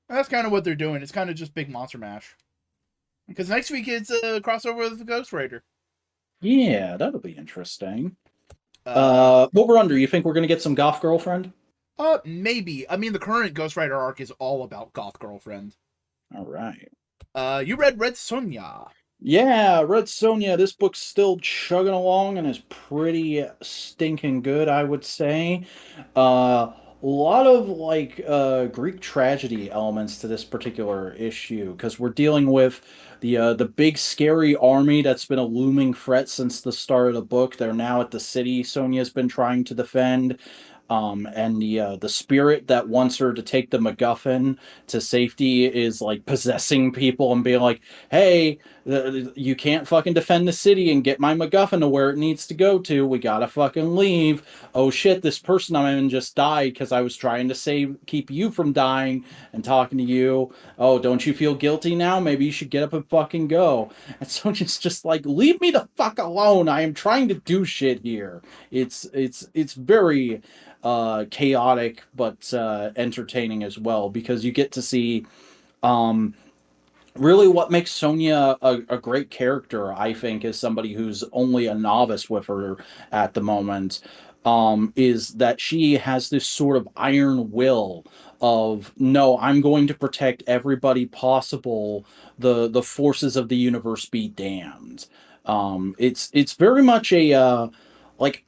That's kind of what they're doing. It's kind of just big monster mash. Because next week it's a crossover with the Ghost Rider. Yeah, that'll be interesting. Uh, What we're under? You think we're gonna get some Goth Girlfriend? Maybe. I mean, the current Ghost Rider arc is all about Goth Girlfriend. All right. You read Red Sonja. Yeah, Red Sonja, this book's still chugging along and is pretty stinking good, I would say. A lot of like Greek tragedy elements to this particular issue because we're dealing with the big scary army that's been a looming threat since the start of the book. They're now at the city Sonya's been trying to defend. And the spirit that wants her to take the MacGuffin to safety is like possessing people and being like, "Hey, you can't fucking defend the city and get my MacGuffin to where it needs to go to. We gotta fucking leave. Oh shit, this person I'm in just died because I was trying to keep you from dying and talking to you. Oh, don't you feel guilty now? Maybe you should get up and fucking go." And so it's just like, leave me the fuck alone. I am trying to do shit here. It's very chaotic but entertaining as well because you get to see um really what makes Sonia a great character, I think, is somebody who's only a novice with her at the moment, is that she has this sort of iron will of no, I'm going to protect everybody possible, the forces of the universe be damned. It's very much a like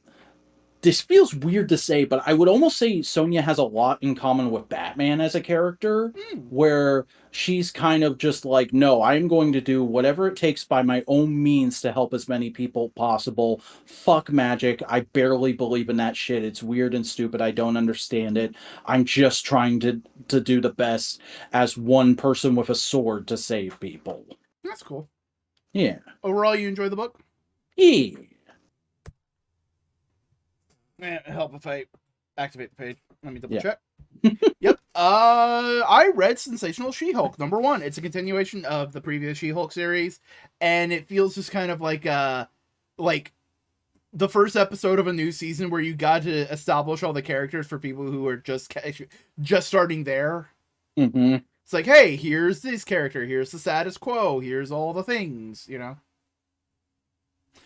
this feels weird to say, but I would almost say Sonya has a lot in common with Batman as a character, Hmm, where she's kind of just like, no, I'm going to do whatever it takes by my own means to help as many people possible. Fuck magic. I barely believe in that shit. It's weird and stupid. I don't understand it. I'm just trying to do the best as one person with a sword to save people. that's cool. Yeah. Overall, you enjoy the book? Yeah. Help if I activate the page. Let me double Yeah. check. Yep. I read Sensational She-Hulk #1. It's a continuation of the previous She-Hulk series, and it feels just kind of like the first episode of a new season where you got to establish all the characters for people who are just starting there. Mm-hmm. It's like, hey, here's this character, here's the status quo, here's all the things, you know.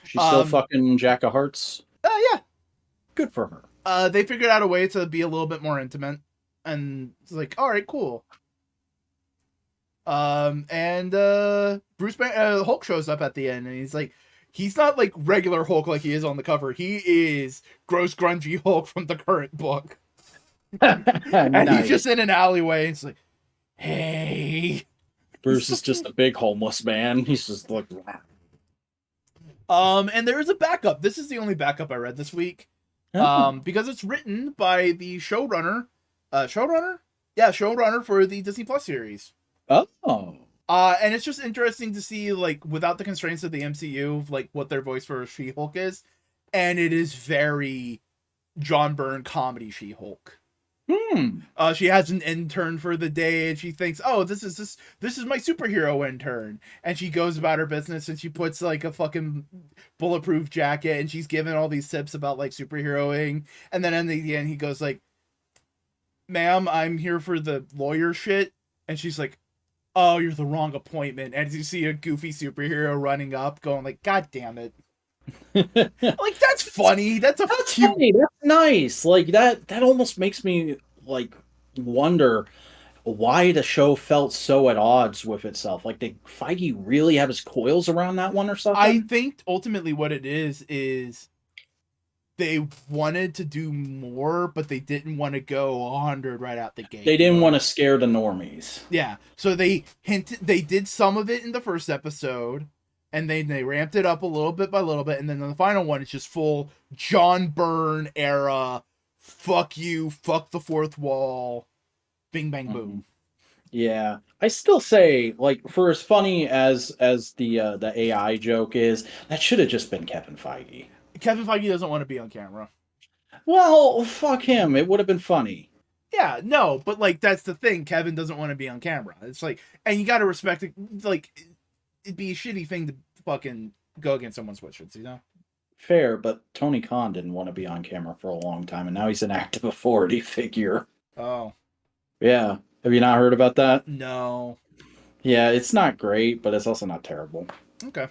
She's still Um, fucking Jack of Hearts. yeah. Good for her. They figured out a way to be a little bit more intimate, and it's like, all right, cool. And Hulk shows up at the end, and he's like, he's not like regular Hulk like he is on the cover. He is gross, grungy Hulk from the current book, and he's Nice. just in an alleyway. And it's like, hey. Bruce is just a big homeless man. He's just like, And there is a backup. This is the only backup I read this week. oh, Because it's written by the showrunner, showrunner, yeah, showrunner for the Disney Plus series. oh, And it's just interesting to see, like, without the constraints of the MCU, like, what their voice for She-Hulk is. And it is very John Byrne comedy She-Hulk. She has an intern for the day, and she thinks, "Oh, this is my superhero intern." And she goes about her business, and she puts like a fucking bulletproof jacket, and she's giving all these tips about like superheroing. And then in the end, he goes like, "Ma'am, I'm here for the lawyer shit," and she's like, "Oh, you're the wrong appointment." And you see a goofy superhero running up, going like, "God damn it!" Like that's funny. That's a That's cute. funny. That's nice. Like that almost makes me like wonder why the show felt so at odds with itself. Like did Feige really have his coils around that one or I something? think ultimately what it is they wanted to do more, but they didn't want to go 100 right out the gate. They You know didn't what I want mean? to scare the normies. Yeah. So they did some of it in the first episode, and they ramped it up a little bit by little bit, and then the final one is just full John Byrne era. Fuck you, fuck the fourth wall, bing bang Mhm. boom. Yeah, I still say like for as funny as the AI joke is, that should have just been Kevin Feige. Kevin Feige doesn't want to be on camera. Well, fuck him. It would have been funny. Yeah, no, but like that's the thing. Kevin doesn't want to be on camera. It's like, and you got to respect it. Like, it'd be a shitty thing to fucking go against someone's wishes, you know? Fair, but Tony Khan didn't want to be on camera for a long time, and now he's an active authority figure. Oh Yeah. Have you not heard about that? no. Yeah, it's not great, but it's also not terrible. Okay.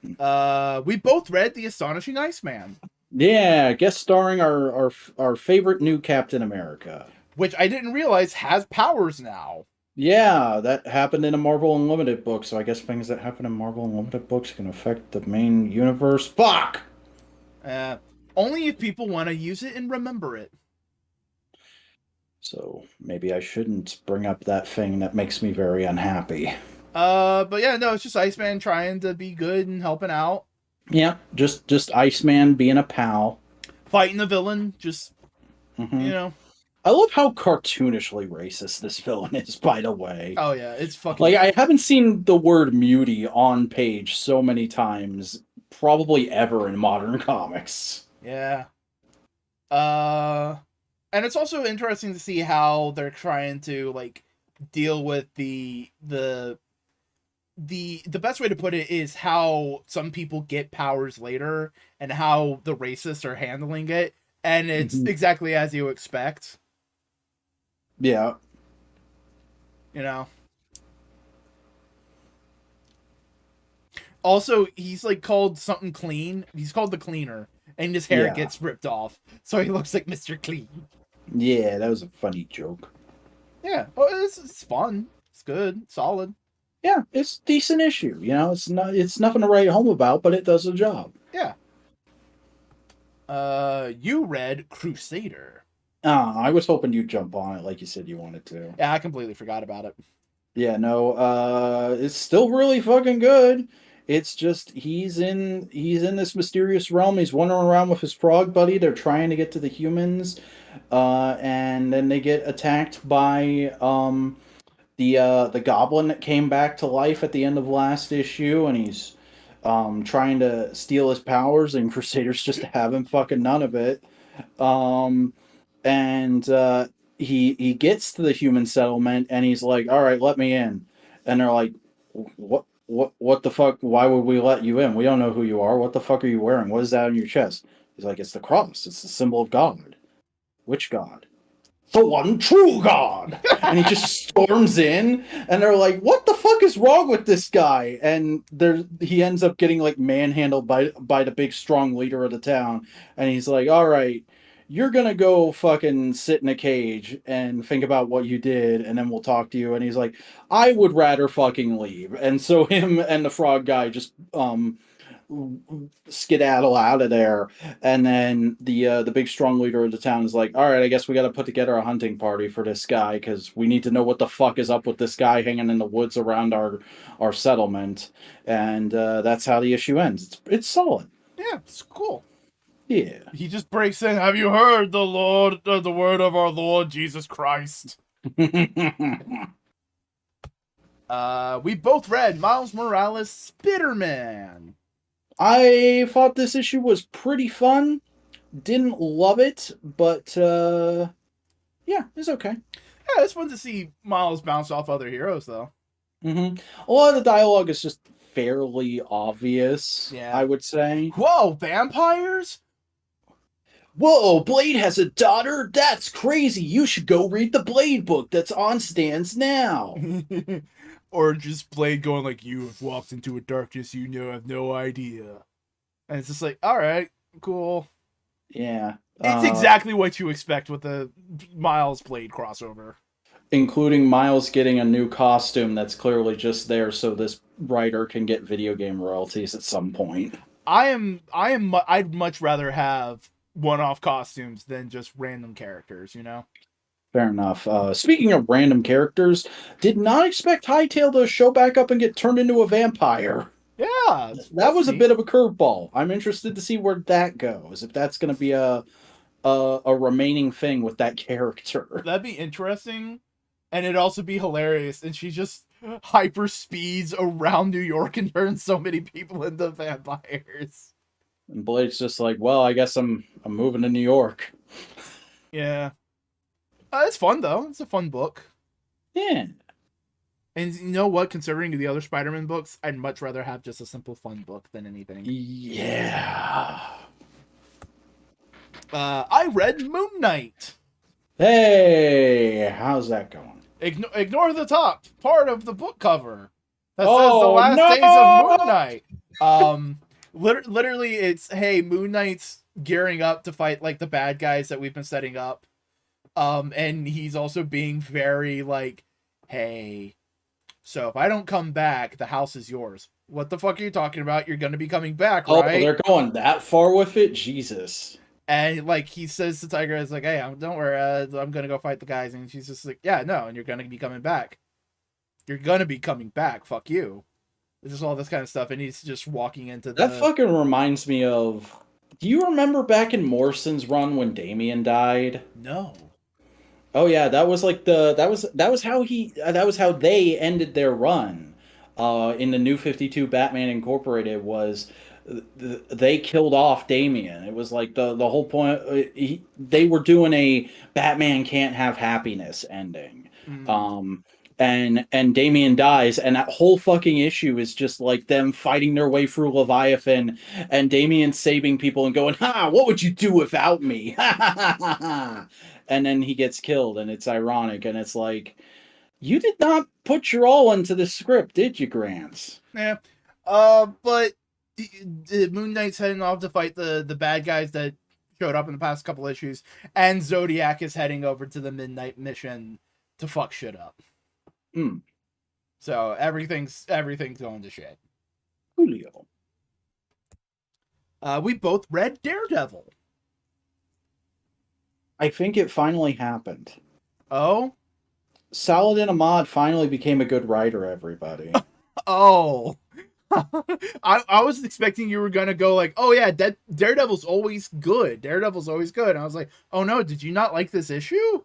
We both read The Astonishing Iceman, Yeah, guest starring our favorite new Captain America. which I didn't realize has powers now. Yeah, that happened in a Marvel Unlimited book, so I guess things that happen in Marvel Unlimited books can affect the main universe. Fuck! Uh, Only if people want to use it and remember it. So maybe I shouldn't bring up that thing that makes me very unhappy. But yeah, no, it's just Iceman trying to be good and helping out, Yeah, just Iceman being a pal. fighting the villain. Just you Hmm. know, I love how cartoonishly racist this villain is, by the way. oh yeah, it's Like, fucking I haven't seen the word mutie on page so many times, probably ever in modern comics. yeah. Uh, and it's also interesting to see how they're trying to like deal with the best way to put it is how some people get powers later and how the racists are handling it, and it's Mhm. exactly as you expect, Yeah, you know. Also, he's like called something clean. He's called the cleaner, and his hair yeah, gets ripped off, so he looks like Mr. Clean. yeah, that was a funny joke. Yeah, well, it's fun. It's good, solid. Yeah, it's a decent issue, it's nothing to write home about, but it does the job. Yeah. You read Crusader. I was hoping you'd jump on it like you said you wanted to. Yeah, I completely forgot about it. Yeah, no, it's still really fucking good. It's just he's in this mysterious realm. He's wandering around with his frog buddy. They're trying to get to the humans, and then they get attacked by the goblin that came back to life at the end of last issue, and he's trying to steal his powers, and Crusader's just having fucking none of it. Um, and he gets to the human settlement and he's like, all right, let me in. And they're like, what the fuck, why would we let you in? We don't know who you are. What the fuck are you wearing? What is that on your chest? He's like, it's the cross. It's the symbol of God. Which God? The one true God. And he just storms in, and they're like, what the fuck is wrong with this guy? And he ends up getting like manhandled by the big strong leader of the town. And he's like, all right, you're gonna go fucking sit in a cage and think about what you did, and then we'll talk to you. And he's like, I would rather fucking leave. And so him and the frog guy just skedaddle out of there. And then the big strong leader of the town is like, all right, I guess we got to put together a hunting party for this guy because we need to know what the fuck is up with this guy hanging in the woods around our settlement. And that's how the issue ends. It's solid. Yeah, it's cool. Yeah. He just breaks in. Have you heard the word of our Lord Jesus Christ? We both read Miles Morales' Spider-Man. I thought this issue was pretty fun. Didn't love it, but Yeah, it's okay. Yeah, it's fun to see Miles bounce off other heroes, though. A lot of the dialogue is just fairly obvious, Yeah. I would say. Whoa, vampires? Whoa, Blade has a daughter? That's crazy. You should go read the Blade book that's on stands now. Or just Blade going like, "You have walked into a darkness you know have no idea," and it's just like, all right, cool. Yeah. It's exactly what you expect with the Miles Blade crossover. Including Miles getting a new costume that's clearly just there so this writer can get video game royalties at some point. I'd much rather have one-off costumes than just random characters, you know? Fair enough. Speaking of random characters, did not expect Hightail to show back up and get turned into a vampire. Yeah, That was a neat. bit of a curveball. I'm interested to see where that goes. If that's going to be a remaining thing with that character. That'd be interesting, and it'd also be hilarious. And she just hyper speeds around New York and turns so many people into vampires. And Blade's just like, well, I guess I'm moving to New York. Yeah, it's fun though. It's a fun book. Yeah. And you know what? Considering the other Spider-Man books, I'd much rather have just a simple fun book than anything. Yeah. I read Moon Knight. Hey, how's that going? Ignore the top part of the book cover that says the Oh, last no! days of Moon Knight. Literally, it's hey, Moon Knight's gearing up to fight like the bad guys that we've been setting up. And he's also being very like, hey, so if I don't come back, the house is yours. What the fuck are you talking about? You're gonna be coming back, Oh, right? they're going that far with it? Jesus. And like he says to Tiger, "Is like, hey, don't worry, I'm gonna go fight the guys." And she's just like, "Yeah, no, and you're gonna be coming back. You're gonna be coming back. Fuck you." It's just all this kind of stuff, and he's just walking into That fucking reminds me of. Do you remember back in Morrison's run when Damian died? No. Oh yeah, that was like that was how they ended their run. In the New 52 Batman Incorporated was they killed off Damian. It was like the whole point. They were doing a Batman can't have happiness ending. Um, and Damian dies, and that whole fucking issue is just like them fighting their way through Leviathan, and Damian saving people and going, "Ha! What would you do without me?" Ha ha ha ha ha. And then he gets killed, and it's ironic, and it's like, you did not put your all into the script, did you, Grants? Yeah. But Moon Knight's heading off to fight the bad guys that showed up in the past couple issues, and Zodiac is heading over to the Midnight Mission to fuck shit up. So everything's going to shit. Julio. We both read Daredevil. I think it finally happened. Oh? Saladin Ahmad finally became a good writer, everybody. Oh. I was expecting you were going to go like, oh yeah, Daredevil's always good. Daredevil's always good. And I was like, oh no, did you not like this issue?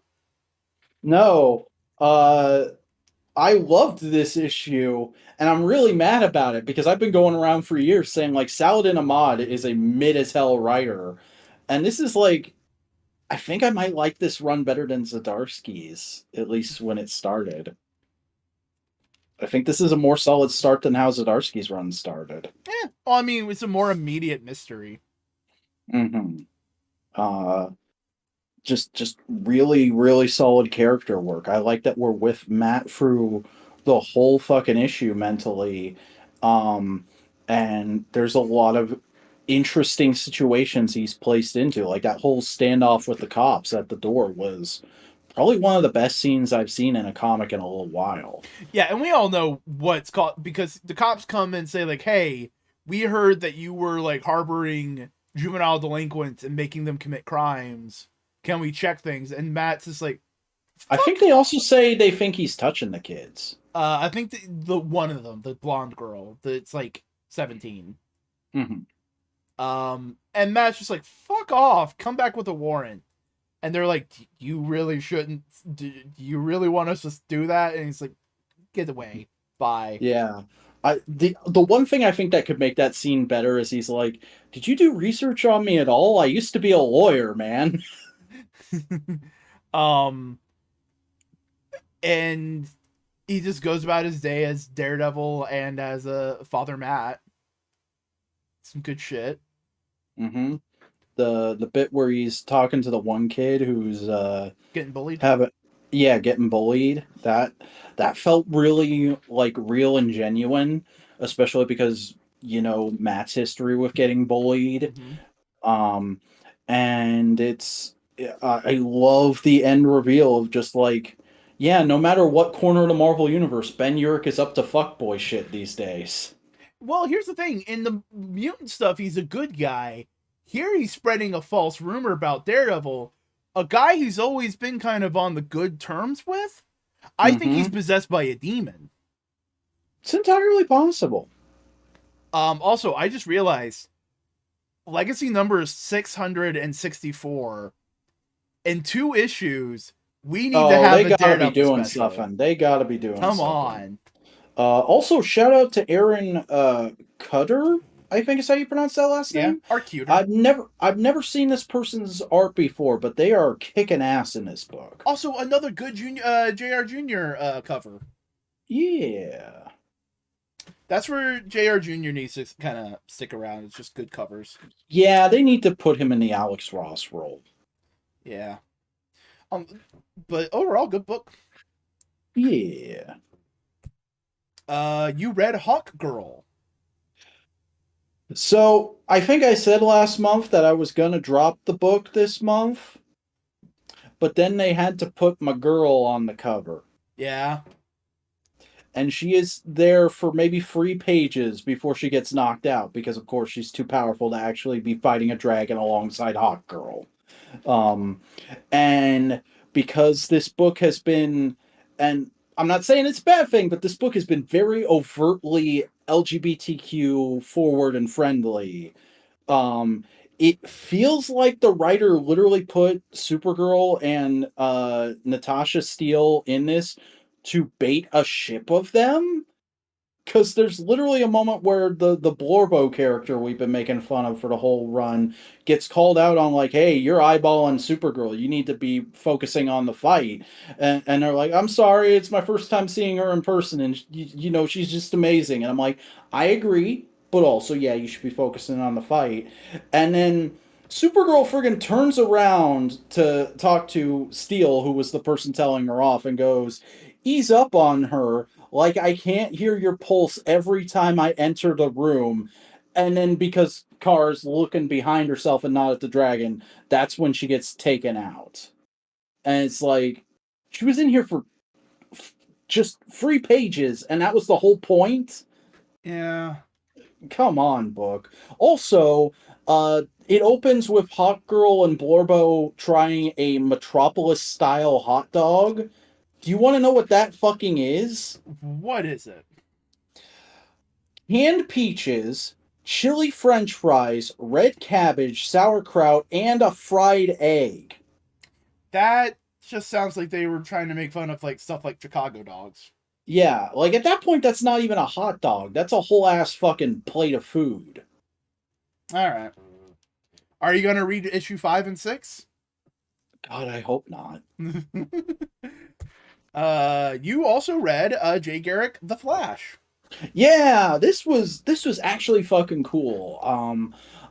No. I loved this issue, and I'm really mad about it because I've been going around for years saying like Saladin Ahmad is a mid as hell writer. And this is like, I think I might like this run better than Zdarsky's, at least when it started. I think this is a more solid start than how Zdarsky's run started. Yeah. Well, I mean, it's a more immediate mystery. Mm-hmm. Just really, really solid character work. I like that we're with Matt through the whole fucking issue mentally. And there's a lot of interesting situations he's placed into. Like that whole standoff with the cops at the door was probably one of the best scenes I've seen in a comic in a little while. Yeah, and we all know what's called because the cops come and say like, "Hey, we heard that you were like harboring juvenile delinquents and making them commit crimes. Can we check things?" And Matt's just like, I think they also say they think he's touching the kids. I think the one of them, the blonde girl, that's like 17. Mm-hmm. And Matt's just like, fuck off, come back with a warrant. And they're like, you really shouldn't, do you really want us to do that? And he's like, get away, bye. Yeah. The one thing I think that could make that scene better is he's like, did you do research on me at all? I used to be a lawyer, man. Um, and he just goes about his day as Daredevil and as a Father Matt. Some good shit. Mm-hmm. The bit where he's talking to the one kid who's Getting bullied. having getting bullied, that felt really like real and genuine, especially because Matt's history with getting bullied. Mm-hmm. um and I love the end reveal of just like, yeah, no matter what corner of the Marvel universe, Ben Urich is up to fuckboy shit these days. Well, here's the thing. In the mutant stuff, he's a good guy. Here he's spreading a false rumor about Daredevil, a guy who's always been kind of on the good terms with. I think he's Mm-hmm. possessed by a demon. It's entirely possible. Also, I just realized legacy number is 664. In 2 issues, we need to Oh, have they a gotta be Daredevil doing special. something. They gotta be doing Come something. on. Also, shout out to Aaron Cutter. I think is how you pronounce that last Yeah, name. our cuter. I've never seen this person's art before, but they are kicking ass in this book. Also, another good JR Jr. Cover. Yeah. That's where JR Jr. needs to kind of stick around. It's just good covers. Yeah, they need to put him in the Alex Ross role. Yeah. Um, but overall, good book. Yeah. You read Hawk Girl. So I think I said last month that I was gonna drop the book this month, but then they had to put my girl on the cover. Yeah. And she is there for maybe 3 pages before she gets knocked out because, of course, she's too powerful to actually be fighting a dragon alongside Hawk Girl. Um, and because this book has been, and I'm not saying it's a bad thing, but this book has been very overtly LGBTQ forward and friendly. Um, it feels like the writer literally put Supergirl and Natasha Steele in this to bait a ship of them. Because there's literally a moment where the Blorbo character we've been making fun of for the whole run gets called out on, like, hey, you're eyeballing Supergirl. You need to be focusing on the fight. And they're like, I'm sorry, it's my first time seeing her in person, and she's just amazing. And I'm like, I agree, but also, yeah, you should be focusing on the fight. And then Supergirl friggin' turns around to talk to Steel, who was the person telling her off, and goes, ease up on her. Like, I can't hear your pulse every time I enter the room. And then because Kara's looking behind herself and not at the dragon, that's when she gets taken out. And it's like, she was in here for just 3 pages, and that was the whole point? Yeah. Come on, book. Also, it opens with Hawkgirl and Blorbo trying a Metropolis-style hot dog. Do you want to know what that fucking is? What is it? Canned peaches, chili french fries, red cabbage, sauerkraut, and a fried egg. That just sounds like they were trying to make fun of like stuff like Chicago dogs. Yeah, like at that point, that's not even a hot dog. That's a whole ass fucking plate of food. All right. Are you gonna read issue 5 and 6? God, I hope not. You also read Jay Garrick, The Flash. Yeah, this was actually fucking cool.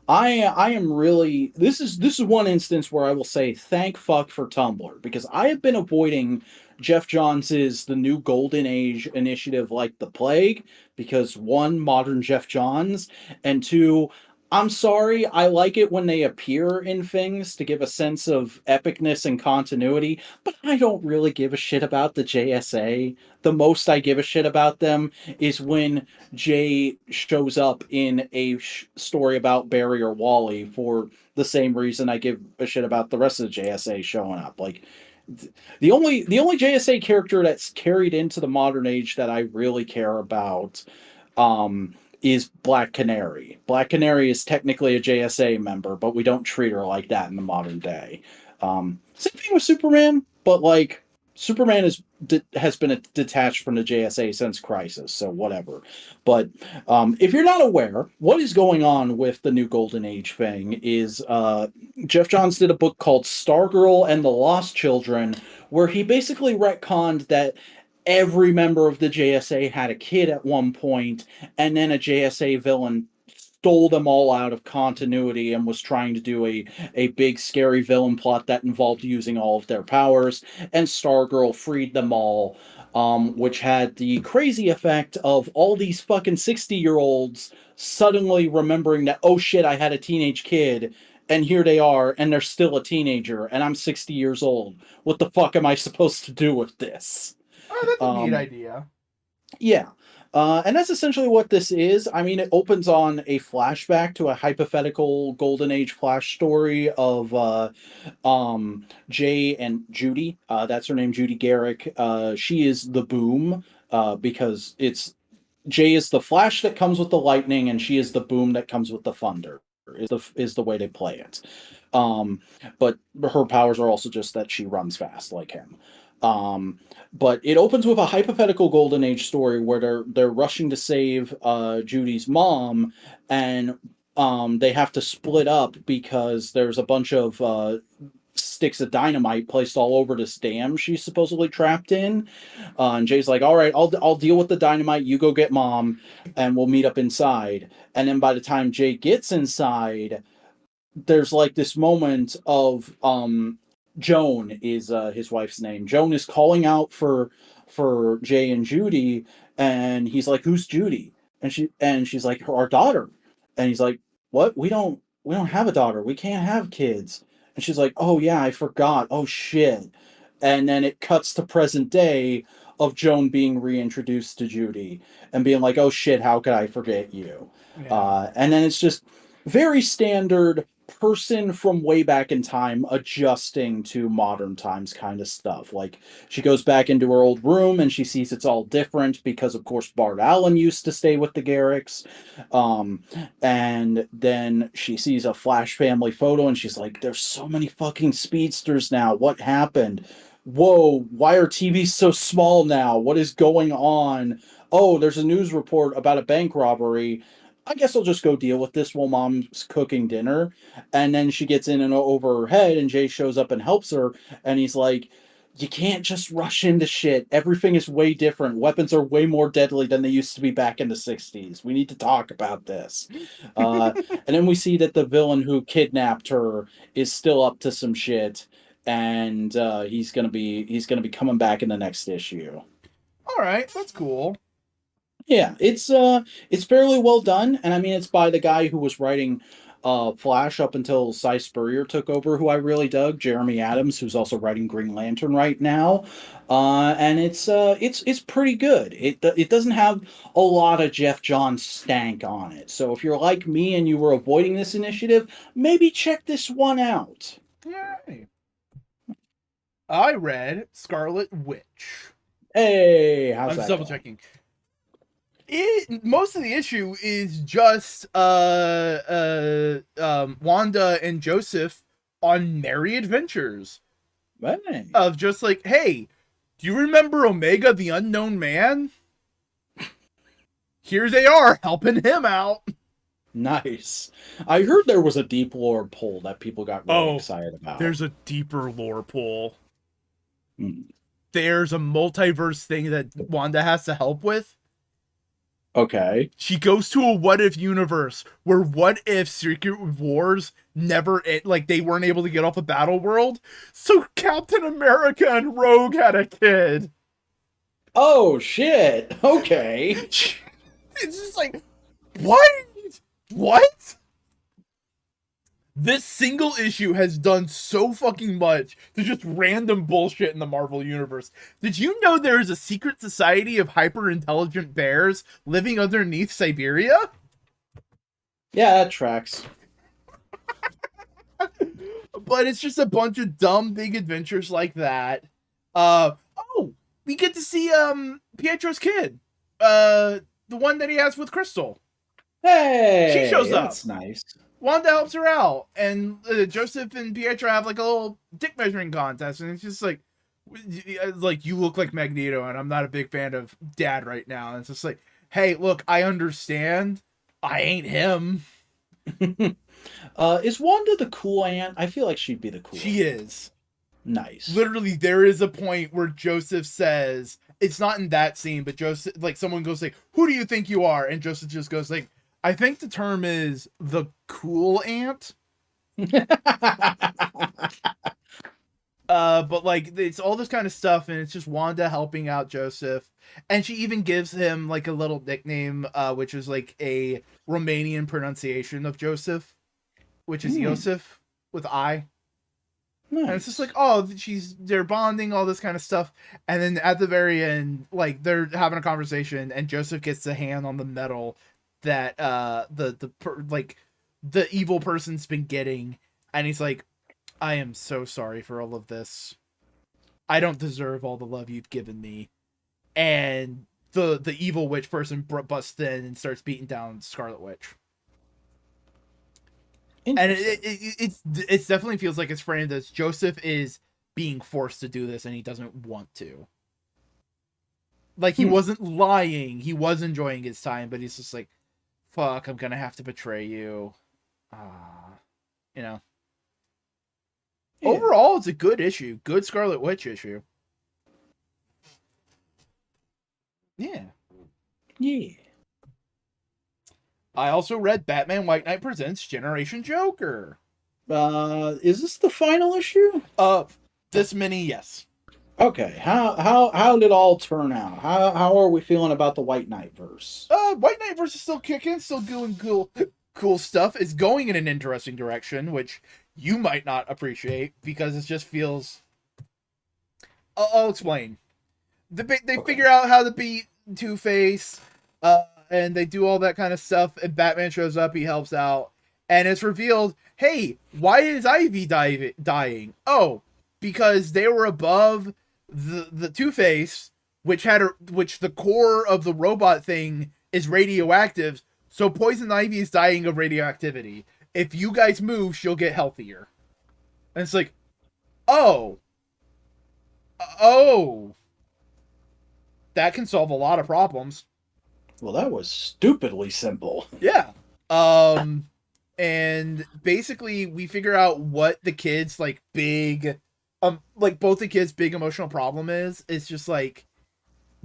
I am really, this is one instance where I will say thank fuck for Tumblr, because I have been avoiding Jeff Johns' The New Golden Age initiative like the plague, because one, modern Jeff Johns, and two, I'm sorry, I like it when they appear in things to give a sense of epicness and continuity, but I don't really give a shit about the JSA. The most I give a shit about them is when Jay shows up in a story about Barry or Wally, for the same reason I give a shit about the rest of the JSA showing up. Like, the only JSA character that's carried into the modern age that I really care about is Black Canary. Black Canary is technically a JSA member, but we don't treat her like that in the modern day. Same thing with Superman, but like, Superman has been detached from the JSA since Crisis, so whatever. But if you're not aware, what is going on with the new Golden Age thing is Jeff Johns did a book called Stargirl and the Lost Children, where he basically retconned that every member of the JSA had a kid at one point, and then a JSA villain stole them all out of continuity and was trying to do a big scary villain plot that involved using all of their powers, and Stargirl freed them all, which had the crazy effect of all these fucking 60-year-olds suddenly remembering that, oh shit, I had a teenage kid, and here they are, and they're still a teenager, and I'm 60 years old. What the fuck am I supposed to do with this? Oh, that's a neat Um, idea. yeah. And that's essentially what this is. I mean, it opens on a flashback to a hypothetical Golden Age Flash story of Jay and Judy. That's her name, Judy Garrick. She is the Boom, because it's Jay is the Flash that comes with the lightning, and she is the Boom that comes with the thunder. Is the way they play it. Um, but her powers are also just that she runs fast like him. Um, but it opens with a hypothetical Golden Age story where they're rushing to save Judy's mom, and they have to split up because there's a bunch of sticks of dynamite placed all over this dam she's supposedly trapped in. And Jay's like, "All right, I'll deal with the dynamite. You go get mom, and we'll meet up inside." And then by the time Jay gets inside, there's like this moment of Joan is his wife's name. Joan is calling out for Jay and Judy, and he's like, "Who's Judy?" And she's like, "Our daughter." And he's like, "What? We don't have a daughter. We can't have kids." And she's like, "Oh yeah, I forgot. Oh shit." And then it cuts to present day of Joan being reintroduced to Judy and being like, "Oh shit, how could I forget you?" Yeah. And then it's just very standard person from way back in time adjusting to modern times kind of stuff. Like, she goes back into her old room and she sees it's all different because, of course, Bart Allen used to stay with the Garricks. Um, and then she sees a Flash family photo and she's like, "There's so many fucking speedsters now. What happened? Whoa, why are TVs so small now? What is going on? Oh, there's a news report about a bank robbery. I guess I'll just go deal with this while mom's cooking dinner." And then she gets in and over her head, and Jay shows up and helps her. And he's like, "You can't just rush into shit. Everything is way different. Weapons are way more deadly than they used to be back in the 60s. We need to talk about this." And then we see that the villain who kidnapped her is still up to some shit. And he's gonna be coming back in the next issue. All right, that's cool. Yeah, it's fairly well done, and I mean it's by the guy who was writing Flash up until Cy Spurrier took over, who I really dug, Jeremy Adams, who's also writing Green Lantern right now. And it's pretty good. It doesn't have a lot of Jeff Johns stank on it. So if you're like me and you were avoiding this initiative, maybe check this one out. Yay. I read Scarlet Witch. Hey, how's I'm just that double going? checking. Most of the issue is just Wanda and Joseph on merry adventures Hey. of just like, hey, do you remember Omega the Unknown Man? Here they are helping him out. Nice. I heard there was a deep lore pull that people got really Oh, excited about. there's a deeper lore pull. Hmm. There's a multiverse thing that Wanda has to help with. Okay. She goes to a what if universe where what if Secret Wars never, like, they weren't able to get off a battle world, so Captain America and Rogue had a kid. Oh shit. Okay. It's just like, what? What? This single issue has done so fucking much to just random bullshit in the Marvel Universe. Did you know there is a secret society of hyper intelligent bears living underneath Siberia? Yeah, that tracks. But it's just a bunch of dumb big adventures like that. Oh, we get to see Pietro's kid. The one that he has with Crystal. She Hey, shows up. that's nice. Wanda helps her out, and Joseph and Pietro have like a little dick measuring contest, and it's just like, like, you look like Magneto, and I'm not a big fan of Dad right now. And it's just like, hey, look, I understand. I ain't him. Is Wanda the cool aunt? I feel like she'd be the cool She aunt. is. Nice. Literally, there is a point where Joseph says, it's not in that scene, but Joseph, like, someone goes like, who do you think you are? And Joseph just goes like, I think the term is the cool aunt. But like, it's all this kind of stuff, and it's just Wanda helping out Joseph, and she even gives him like a little nickname, which is like a Romanian pronunciation of Joseph, which is Yosef with I. Nice. And it's just like, oh, they're bonding, all this kind of stuff, and then at the very end, like, they're having a conversation, and Joseph gets the hand on the medal that the evil person's been getting, and he's like, I am so sorry for all of this. I don't deserve all the love you've given me. And the evil witch person busts in and starts beating down Scarlet Witch. And it definitely feels like it's framed as Joseph is being forced to do this and he doesn't want to. Like, he wasn't lying. He was enjoying his time, but he's just like, fuck, I'm gonna have to betray you. You know. Yeah. Overall, it's a good issue. Good Scarlet Witch issue. Yeah. Yeah. I also read Batman White Knight Presents Generation Joker. Is this the final issue? This mini, yes. Okay. How did it all turn out? How are we feeling about the White Knight verse? White Knight verse is still kicking, still doing cool stuff. It's going in an interesting direction, which you might not appreciate because it just feels. I'll explain. They figure out how to beat Two-Face, and they do all that kind of stuff. And Batman shows up, he helps out, and it's revealed, hey, why is Ivy dying? Oh, because they were above the Two-Face, which the core of the robot thing is radioactive. So Poison Ivy is dying of radioactivity. If you guys move, she'll get healthier. And it's like, oh. That can solve a lot of problems. Well, that was stupidly simple. Yeah. And basically we figure out what the kids' like both the kids' big emotional problem is. It's just like,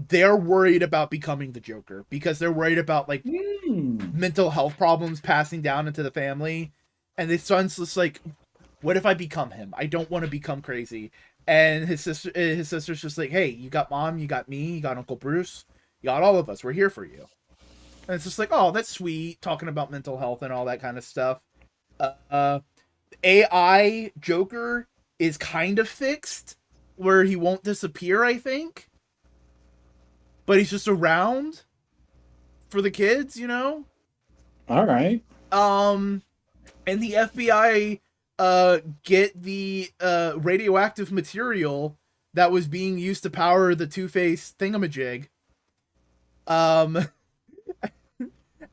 they're worried about becoming the Joker because they're worried about like mental health problems passing down into the family. And his son's just like, what if I become him? I don't want to become crazy. And his sister's just like, hey, you got Mom, you got me, you got Uncle Bruce, you got all of us. We're here for you. And it's just like, oh, that's sweet, talking about mental health and all that kind of stuff. AI Joker is kind of fixed, where he won't disappear, I think. But he's just around for the kids, you know? All right. And the FBI get the radioactive material that was being used to power the Two-Face thingamajig.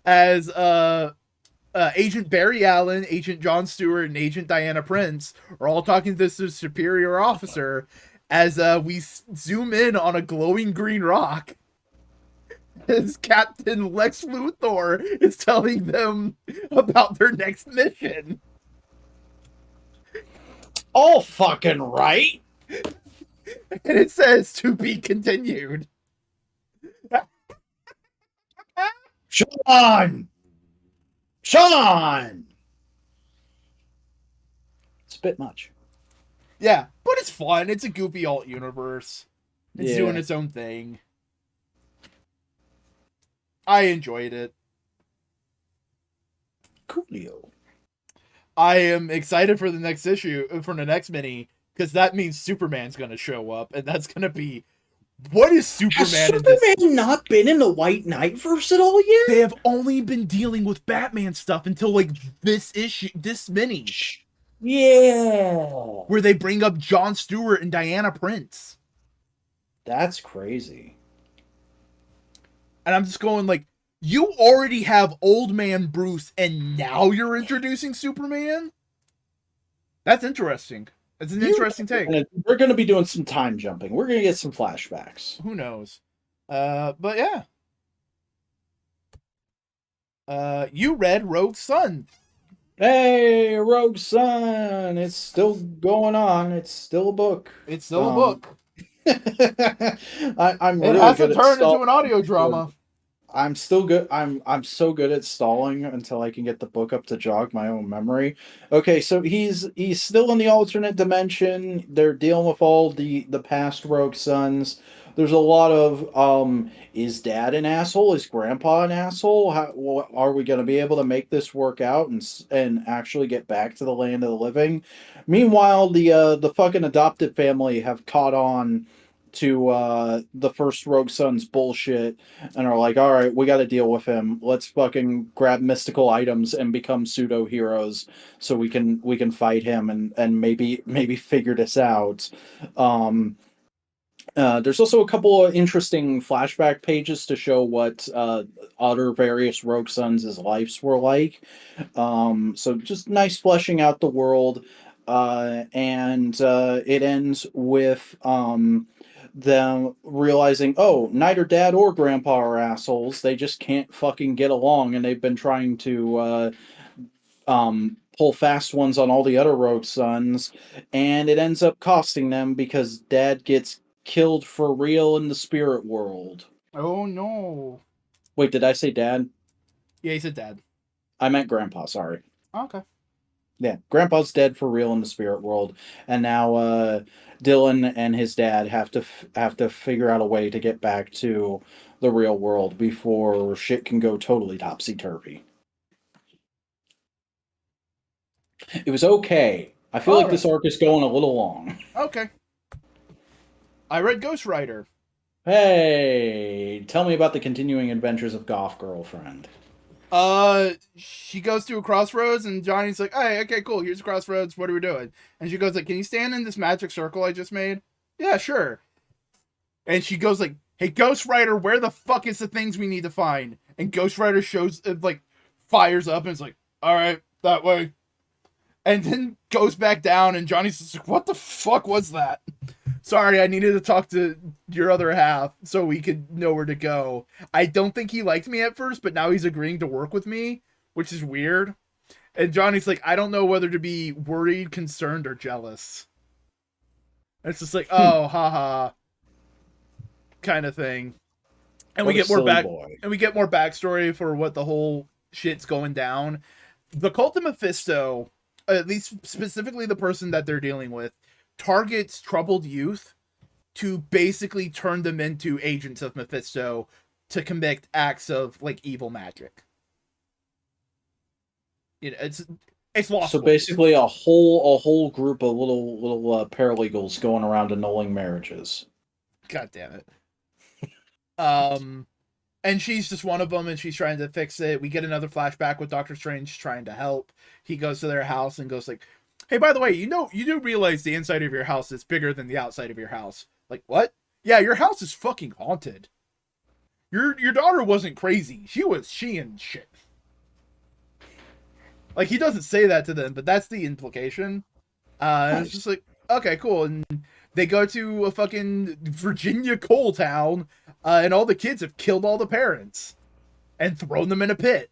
As Agent Barry Allen, Agent John Stewart, and Agent Diana Prince are all talking to this superior officer as we zoom in on a glowing green rock. As Captain Lex Luthor is telling them about their next mission. All fucking right. And it says to be continued. Sean! It's a bit much. Yeah, but it's fun. It's a goofy alt universe. It's doing its own thing. I enjoyed it. Coolio. I am excited for the next issue, for the next mini, because that means Superman's going to show up, and that's going to be... What is Superman Has in this? Superman not been in the White Knight verse at all yet? They have only been dealing with Batman stuff until, like, this issue, this mini. Yeah. Where they bring up Jon Stewart and Diana Prince. That's crazy. And I'm just going like, you already have Old Man Bruce and now you're introducing Superman? That's interesting. It's an interesting take. We're gonna be doing some time jumping. We're gonna get some flashbacks. Who knows? But yeah. You read Rogue Sun. Hey, Rogue Sun! It's still going on. It's still a book. It's still a book. I'm It really hasn't good at turned into stalling. an audio drama. I'm still good. I'm so good at stalling until I can get the book up to jog my own memory. Okay, so he's still in the alternate dimension. They're dealing with all the past Rogue Sons. There's a lot of is dad an asshole? Is grandpa an asshole? Are we going to be able to make this work out and actually get back to the land of the living? Meanwhile, the fucking adopted family have caught on to the first Rogue Son's bullshit and are like, all right, we got to deal with him. Let's fucking grab mystical items and become pseudo heroes so we can fight him and maybe figure this out. Um, there's also a couple of interesting flashback pages to show what other various Rogue Sons' lives were like. So just nice fleshing out the world. And it ends with them realizing, oh, neither dad or grandpa are assholes. They just can't fucking get along, and they've been trying to pull fast ones on all the other Rogue Sons, and it ends up costing them because dad gets killed for real in the spirit world. Oh no. Wait, did I say dad? Yeah, he said dad. I meant grandpa, sorry. Okay. Yeah, grandpa's dead for real in the spirit world, and now Dylan and his dad have to figure out a way to get back to the real world before shit can go totally topsy turvy. It was okay. I feel like this arc is going a little long. Okay. I read Ghost Rider. Hey, tell me about the continuing adventures of Goth Girlfriend. She goes to a crossroads and Johnny's like, hey, okay, cool, here's a crossroads, what are we doing? And she goes like, can you stand in this magic circle I just made? Yeah, sure. And she goes like, hey, Ghost Rider, where the fuck is the things we need to find? And Ghost Rider shows, like, fires up and it's like, alright, that way. And then goes back down and Johnny's just like, what the fuck was that? Sorry, I needed to talk to your other half so we could know where to go. I don't think he liked me at first, but now he's agreeing to work with me, which is weird. And Johnny's like, I don't know whether to be worried, concerned, or jealous. And it's just like, oh, haha, kind of thing. And What we a get more silly boy. and we get more backstory for what the whole shit's going down. The cult of Mephisto, at least specifically the person that they're dealing with, targets troubled youth to basically turn them into agents of Mephisto to commit acts of like evil magic. You know, it's lost. So basically, a whole group of little paralegals going around annulling marriages. God damn it. And she's just one of them, and she's trying to fix it. We get another flashback with Doctor Strange trying to help. He goes to their house and goes like, hey, by the way, you do realize the inside of your house is bigger than the outside of your house. Like, what? Yeah, your house is fucking haunted. Your daughter wasn't crazy. She and shit. Like, he doesn't say that to them, but that's the implication. Nice. It's just like, okay, cool. And they go to a fucking Virginia coal town, and all the kids have killed all the parents and thrown them in a pit.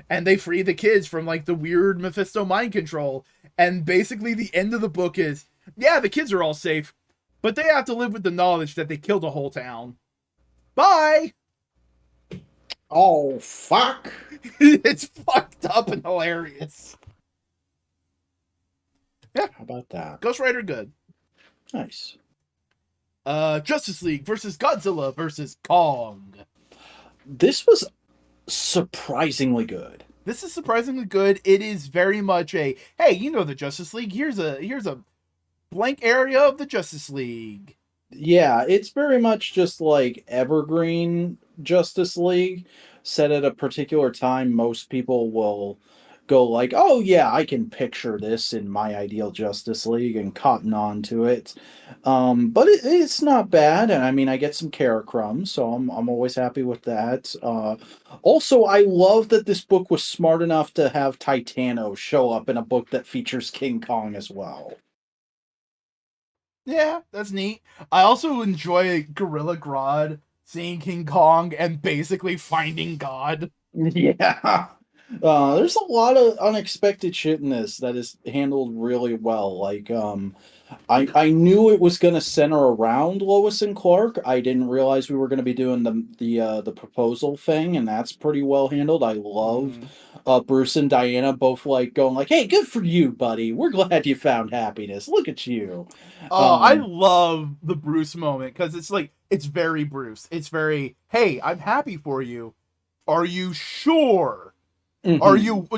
And they free the kids from, like, the weird Mephisto mind control. And basically the end of the book is, yeah, the kids are all safe, but they have to live with the knowledge that they killed a whole town. Bye! Oh, fuck. It's fucked up and hilarious. Yeah. How about that? Ghost Rider good. Nice. Justice League versus Godzilla versus Kong. This was surprisingly good. This is surprisingly good. It is very much a, hey, you know the Justice League. Here's a blank area of the Justice League. Yeah, it's very much just like evergreen Justice League set at a particular time. Most people will go like, oh yeah, I can picture this in my ideal Justice League and cotton on to it. But it's not bad, and I mean I get some carrot crumbs, so I'm always happy with that. Also, I love that this book was smart enough to have Titano show up in a book that features King Kong as well. Yeah, that's neat. I also enjoy Gorilla Grodd seeing King Kong and basically finding God. Yeah. There's a lot of unexpected shit in this that is handled really well. Like, I knew it was going to center around Lois and Clark. I didn't realize we were going to be doing the proposal thing, and that's pretty well handled. I love Mhm. Bruce and Diana both like going like, "Hey, good for you, buddy. We're glad you found happiness. Look at you." Oh, I Um, love the Bruce moment because it's like it's very Bruce. It's very, hey, I'm happy for you. Are you sure? Are mhm. you?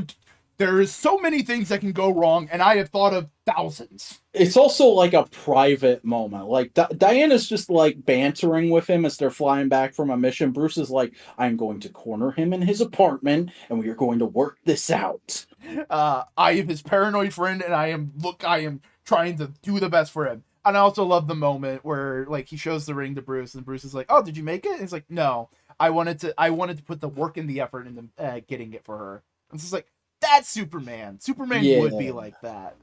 There's so many things that can go wrong, and I have thought of thousands. It's also like a private moment. Like Diana's just like bantering with him as they're flying back from a mission. Bruce is like, "I'm going to corner him in his apartment, and we are going to work this out." I am his paranoid friend, and I am trying to do the best for him. And I also love the moment where like he shows the ring to Bruce, and Bruce is like, "Oh, did you make it?" And he's like, "No, I wanted to put the work and the effort into getting it for her." And it's just like that's Superman. Superman would be Yeah. like that.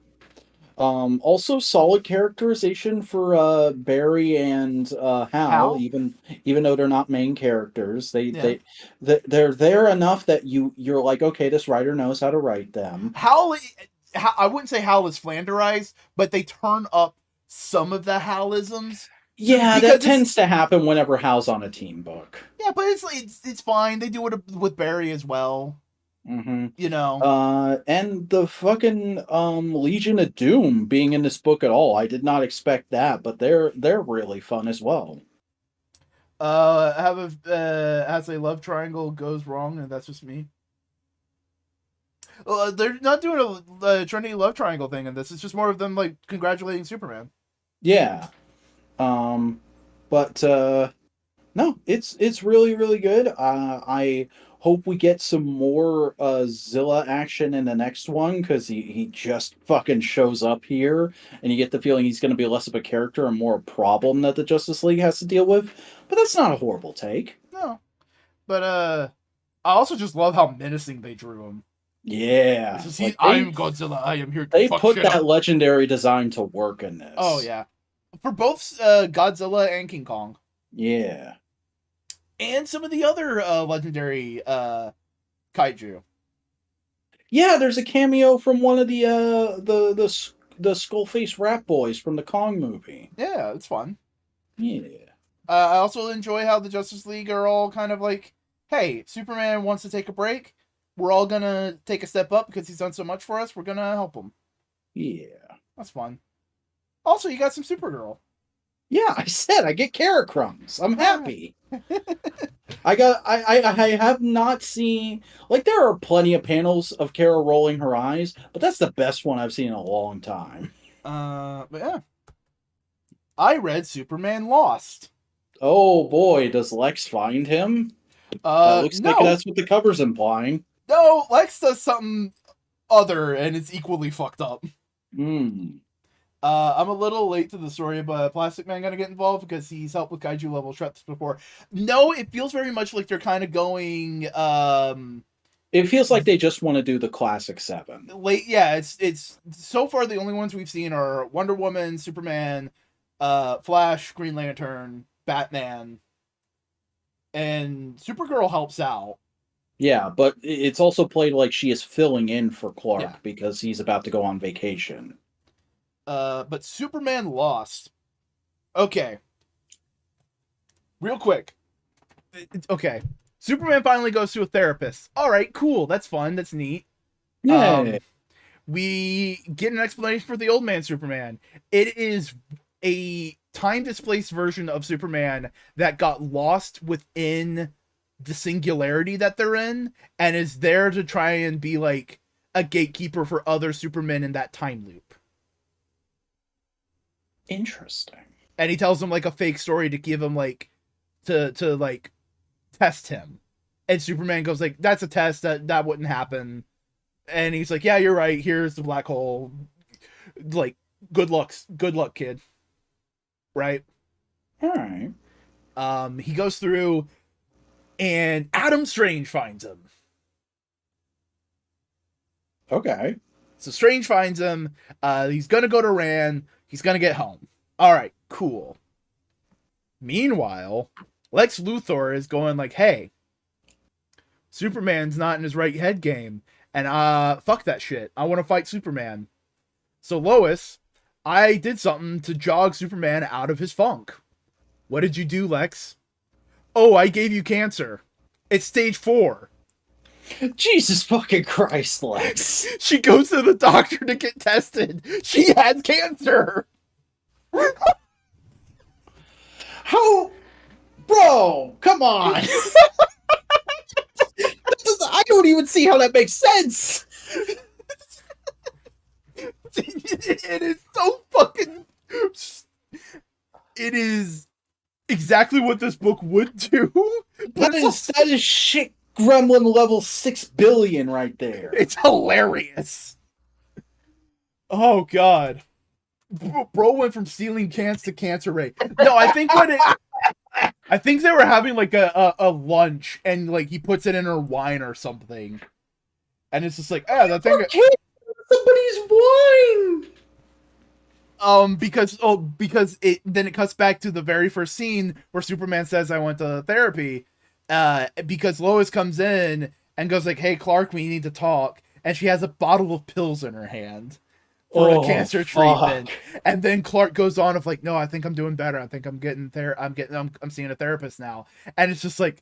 Also solid characterization for Barry and Hal, Hal, even though they're not main characters. yeah, They're there enough that you're like, okay, this writer knows how to write them. Hal. I wouldn't say Hal is flanderized, but they turn up some of the Halisms to Yeah, that because it's tends to happen whenever Hal's on a team book. yeah, but it's fine. They do it with Barry as well. Hmm. You know, And the fucking Legion of Doom being in this book at all, I did not expect that, but they're really fun as well. have a as a love triangle goes wrong, and that's just me. They're not doing a Trinity love triangle thing in this. It's just more of them like congratulating Superman. Yeah. Um, but no, it's really good. I hope we get some more Zilla action in the next one because he just fucking shows up here, and you get the feeling he's going to be less of a character and more a problem that the Justice League has to deal with. But that's not a horrible take. No, but I also just love how menacing they drew him. It's Yeah, just he. like I'm Godzilla. I am here to they fuck put shit that up. legendary design to work in Oh this. yeah, for both Godzilla and King Kong, Yeah. and some of the other legendary kaiju. Yeah, there's a cameo from one of the skull face rat boys from the Kong movie. Yeah, it's fun. Yeah. I also enjoy how the Justice League are all kind of like, hey, Superman wants to take a break. We're all gonna take a step up because he's done so much for us. We're gonna help him. Yeah. That's fun. Also, you got some Supergirl. Yeah, I said I get carrot crumbs. I'm Ah. happy. I have not seen like there are plenty of panels of Kara rolling her eyes, but that's the best one I've seen in a long time. But yeah, I read Superman Lost. Oh boy, does Lex find him? That looks like No, that's what the cover's implying. no, Lex does something other, and it's equally fucked up. Hmm. I'm a little late to the story, but Plastic Man gonna get involved because he's helped with kaiju level threats before. No, it feels very much like they're kind of going It feels like they just want to do the classic seven. late. Yeah, it's so far the only ones we've seen are Wonder Woman, Superman, Flash, Green Lantern, Batman, and Supergirl helps out. Yeah, but it's also played like she is filling in for Yeah. Clark because he's about to go on vacation. But Superman Lost. Okay, real quick. Okay. Superman finally goes to a therapist. All right, cool. That's fun. That's neat. Yay. Um, we get an explanation for the old man Superman. It is a time displaced version of Superman that got lost within the singularity that they're in and is there to try and be like a gatekeeper for other Supermen in that time loop. Interesting. And he tells them like a fake story to give him like to like test him. And Superman goes like, "That's a test. That wouldn't happen." And he's like, "Yeah, you're right. Here's the black hole. Like, good luck, kid." Right? All right. He goes through, and Adam Strange finds him. Okay. So Strange finds him. He's gonna go to Ran. He's gonna get home. All right, cool. Meanwhile, Lex Luthor is going like, "Hey, Superman's not in his right head game, and fuck that shit. I want to fight Superman." So Lois, I did something to jog Superman out of his funk. What did you do, Lex? Oh, I gave you cancer. It's stage 4. Jesus fucking Christ, Lex. She goes to the doctor to get tested. She has cancer. How? Bro, come on. I don't even see how that makes sense. It is so fucking. It is exactly what this book would do. That is shit gremlin level 6 billion right there. It's hilarious. Oh god. Bro went from stealing cans to cancer rate. No, I think they were having like a lunch and like he puts it in her wine or something. And it's just like, that thing somebody's wine. Because it cuts back to the very first scene where Superman says I went to therapy. Because Lois comes in and goes like, "Hey Clark, we need to talk." And she has a bottle of pills in her hand for a cancer treatment. And then Clark goes on of like, "No, I think I'm doing better. I think I'm getting there. I'm seeing a therapist now." And it's just like,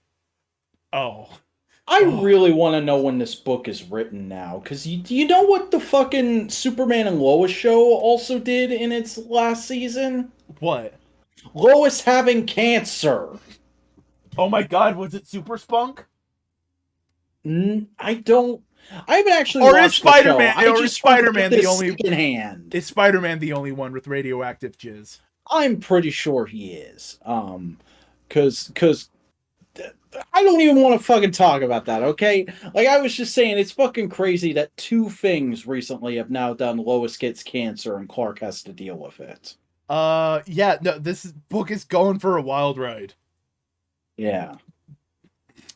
I really want to know when this book is written now, because you know what the fucking Superman and Lois show also did in its last season? What? Lois having cancer. Oh my god, was it Super Spunk? I haven't actually or watched is Spider-Man, the show. or is Spider-Man the only secondhand. Is Spider-Man the only one with radioactive jizz? I'm pretty sure he is. Cause I don't even want to fucking talk about that, okay? Like, I was just saying, it's fucking crazy that 2 things recently have now done Lois gets cancer and Clark has to deal with it. Yeah, no, this book is going for a wild ride. Yeah.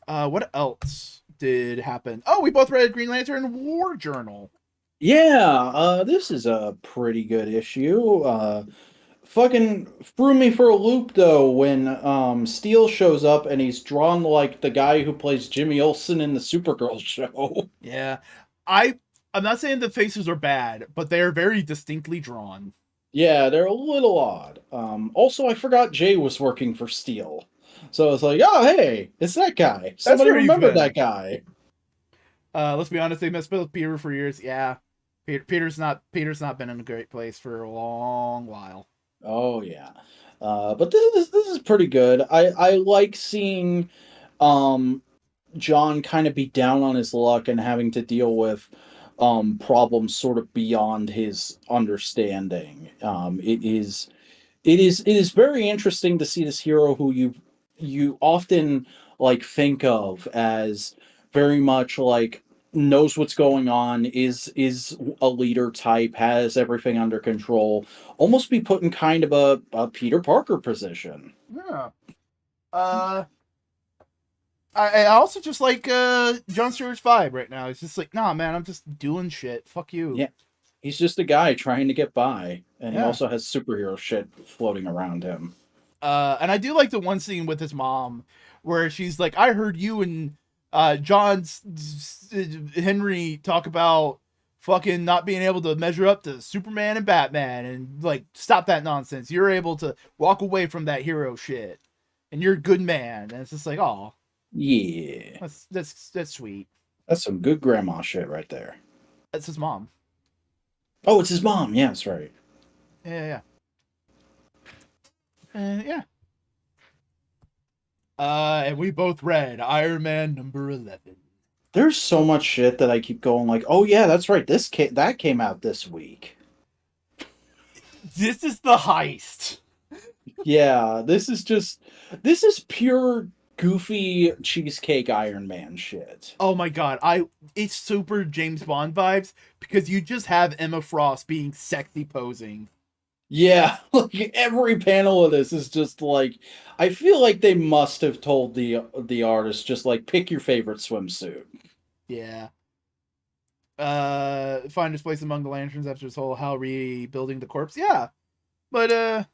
What else did happen? Oh, we both read Green Lantern War Journal. Yeah, this is a pretty good issue. Fucking threw me for a loop though when Steel shows up and he's drawn like the guy who plays Jimmy Olsen in the Supergirl show. Yeah. I'm not saying the faces are bad, but they are very distinctly drawn. Yeah, they're a little odd. Also, I forgot Jay was working for Steel. So I was like, oh, hey, it's that guy. Somebody remembered that guy. Let's be honest, they messed with Peter for years. Yeah. Peter's not been in a great place for a long while. Oh yeah. But this is pretty good. I like seeing John kind of be down on his luck and having to deal with problems sort of beyond his understanding. It is very interesting to see this hero who you often like think of as very much like knows what's going on, is a leader type, has everything under control, almost be put in kind of a Peter Parker position. Yeah. I also just like Jon Stewart's vibe right now. It's just like, nah, man, I'm just doing shit. Fuck you. Yeah. He's just a guy trying to get by, and he also has superhero shit floating around him. And I do like the one scene with his mom where she's like, I heard you and Henry talk about fucking not being able to measure up to Superman and Batman, and like, stop that nonsense. You're able to walk away from that hero shit, and you're a good man. And it's just like, oh, yeah, that's sweet. That's some good grandma shit right there. That's his mom. Oh, it's his mom. Yeah, that's right. Yeah. Yeah. And we both read Iron Man number 11. There's so much shit that I keep going like, oh yeah, that's right. That came out this week. This is the heist. Yeah, this is pure goofy cheesecake Iron Man shit. Oh my god, it's super James Bond vibes because you just have Emma Frost being sexy posing. Yeah, like every panel of this is just like, I feel like they must have told the artist just like, pick your favorite swimsuit. Yeah. Find his place among the lanterns after his whole how rebuilding the corpse. Yeah. But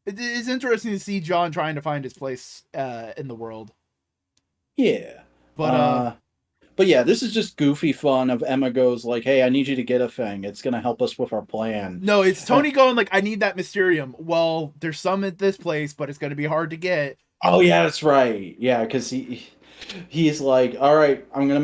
It's interesting to see John trying to find his place in the world. Yeah. But But yeah, this is just goofy fun of Emma goes like, "Hey, I need you to get a thing. It's gonna help us with our plan." no, it's And, Tony going like, I need that Mysterium. Well, there's some at this place, but it's gonna be hard to get. oh yeah, that's right. Yeah, because he's like, "All right, I'm gonna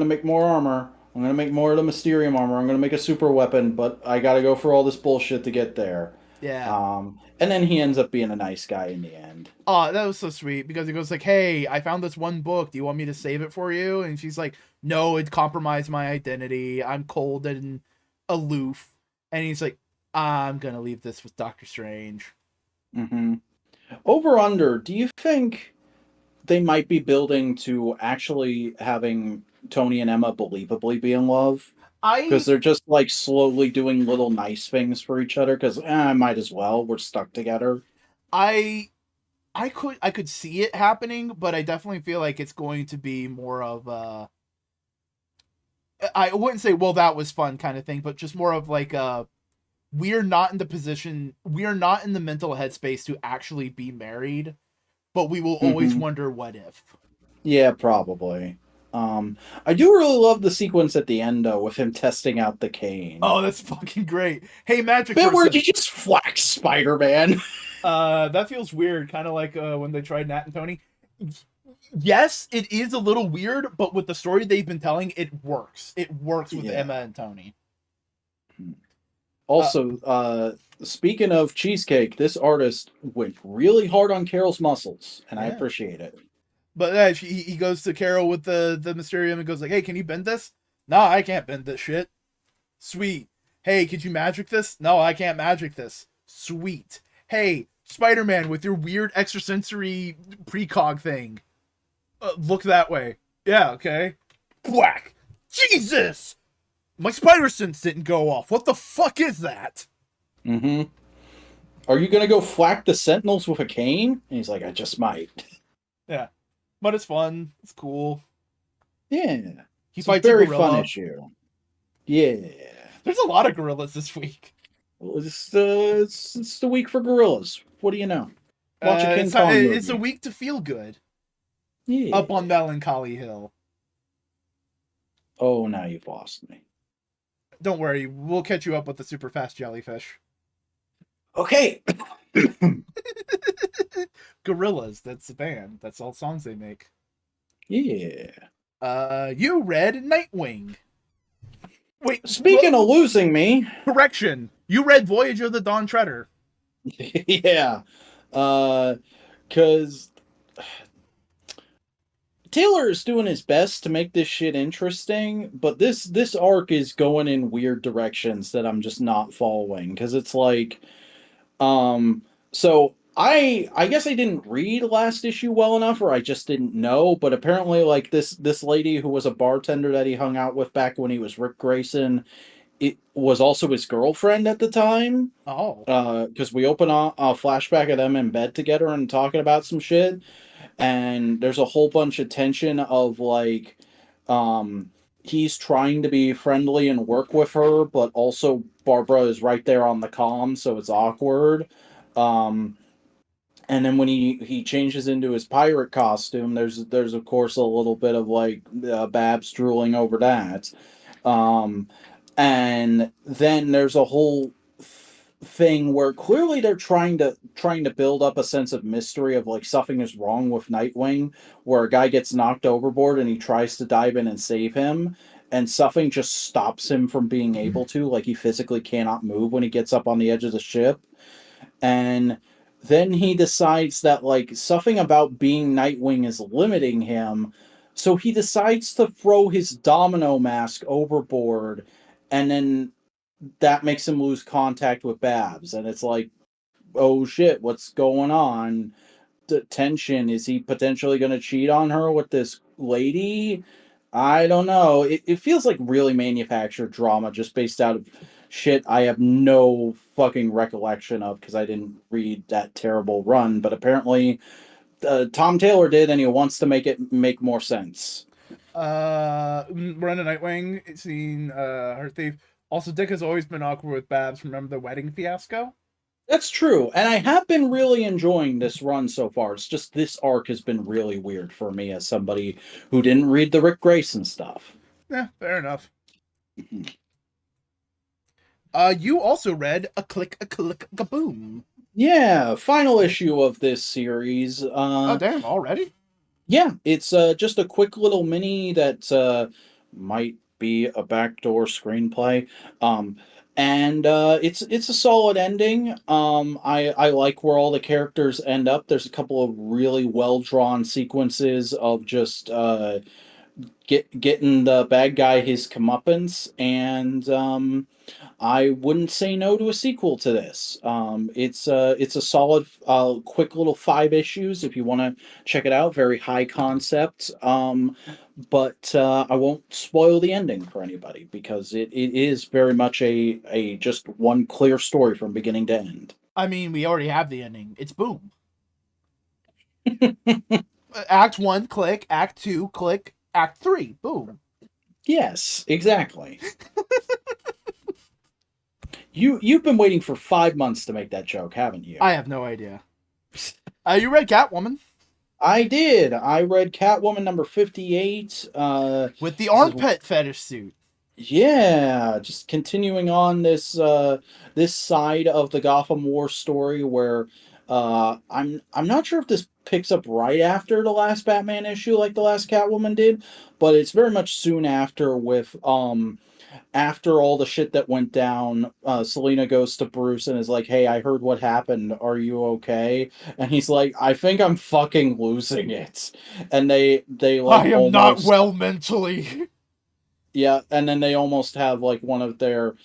make more armor. I'm gonna make more of the Mysterium armor. I'm gonna make a super weapon, but I gotta go for all this bullshit to get there." Yeah. And then he ends up being a nice guy in the end. Oh, that was so sweet because he goes like, "Hey, I found this one book. Do you want me to save it for you?" And she's like, "No, it compromised my identity. I'm cold and aloof." And he's like, "I'm gonna leave this with Doctor Strange." Hmm. Over under, do you think they might be building to actually having Tony and Emma believably be in love? Because I they're just like slowly doing little nice things for each other. Because I might as well. We're stuck together. I I could see it happening, but I definitely feel like it's going to be more of a I wouldn't say well that was fun kind of thing, but just more of like a we are not in the mental headspace to actually be married, but we will always Hmm. wonder what if. Yeah, probably. I do really love the sequence at the end though with him testing out the cane. Oh, that's fucking great. Hey, magic Bit where person. he just whacks Spider-Man. That feels weird, kind of like when they tried Nat and Tony. Yes, it is a little weird, but with the story they've been telling, it works. It works with Yeah. Emma and Tony. Uh, Also, speaking of cheesecake, this artist went really hard on Carol's muscles, and I yeah. appreciate it. But he goes to Carol with the Mysterium and goes like, "Hey, can you bend this?" No, I can't bend this shit. Sweet. Hey, could you magic this? No, I can't magic this. Sweet. Hey, Spider-Man with your weird extrasensory precog thing. Look that way. Yeah, okay. Whack. Jesus! My spider sense didn't go off. What the fuck is that? Mm-hmm. Are you gonna go flack the Sentinels with a cane? And he's like, I just might. Yeah. But it's fun. It's cool. Yeah. He It's a fights a very fun gorilla. issue. Yeah. There's a lot of gorillas this week. Well, it's the week for gorillas. What do you know? Watch a King Kong It's a movie. week to feel good. Up on Yeah. Melancholy Hill. Oh, now you've lost me. Don't worry, we'll catch you up with the super fast jellyfish. Okay. Gorillas, that's the band. That's all songs they make. Yeah. You read Nightwing. Wait, Speaking of losing me, correction. You read Voyage of the Dawn Treader. yeah. Because Taylor is doing his best to make this shit interesting, but this arc is going in weird directions that I'm just not following. Because it's like, um, so I guess I didn't read last issue well enough, or I just didn't know. But apparently, like this lady who was a bartender that he hung out with back when he was Rick Grayson, it was also his girlfriend at the time. Oh. Because we open a flashback of them in bed together and talking about some shit, and there's a whole bunch of tension of like, um, he's trying to be friendly and work with her, but also Barbara is right there on the comm, so it's awkward. Um, and then when he changes into his pirate costume, there's of course a little bit of like Babs drooling over that. Um, and then there's a whole thing where clearly they're trying to build up a sense of mystery of like something is wrong with Nightwing, where a guy gets knocked overboard and he tries to dive in and save him, and something just stops him from being able to, like he physically cannot move when he gets up on the edge of the ship. And then he decides that like something about being Nightwing is limiting him, so he decides to throw his domino mask overboard, and then that makes him lose contact with Babs. And it's like, oh shit, what's going on? The tension, is he potentially going to cheat on her with this lady? I don't know. It feels like really manufactured drama just based out of shit I have no fucking recollection of because I didn't read that terrible run. But apparently, Tom Taylor did, and he wants to make it make more sense. Run a Nightwing, seen her thief. Also, Dick has always been awkward with Babs. Remember the wedding fiasco? That's true, and I have been really enjoying this run so far. It's just this arc has been really weird for me as somebody who didn't read the Rick Grayson stuff. Yeah, fair enough. You also read a click, a boom. Yeah, final issue of this series. Oh damn, already? Yeah, it's just a quick little mini that might be a backdoor screenplay. Um, and it's a solid ending. I like where all the characters end up. There's a couple of really well drawn sequences of just getting the bad guy his comeuppance, and I wouldn't say no to a sequel to this. It's a solid, quick little 5 issues if you want to check it out. Very high concept, but I won't spoil the ending for anybody because it is very much a just one clear story from beginning to end. I mean, we already have the ending. It's boom. Act 1, click. Act 2, click. Act 3, boom. Yes, exactly. You've been waiting for 5 months to make that joke, haven't you? I have no idea. You read Catwoman I did. I read Catwoman number 58. with the This is armpit fetish suit. Yeah, just continuing on this side of the Gotham War story where I'm not sure if this picks up right after the last Batman issue like the last Catwoman did, but it's very much soon after with after all the shit that went down, Selena goes to Bruce and is like, "Hey, I heard what happened. Are you okay?" And he's like, "I think I'm fucking losing it." And they like I am not almost well mentally. yeah, and then they almost have like one of their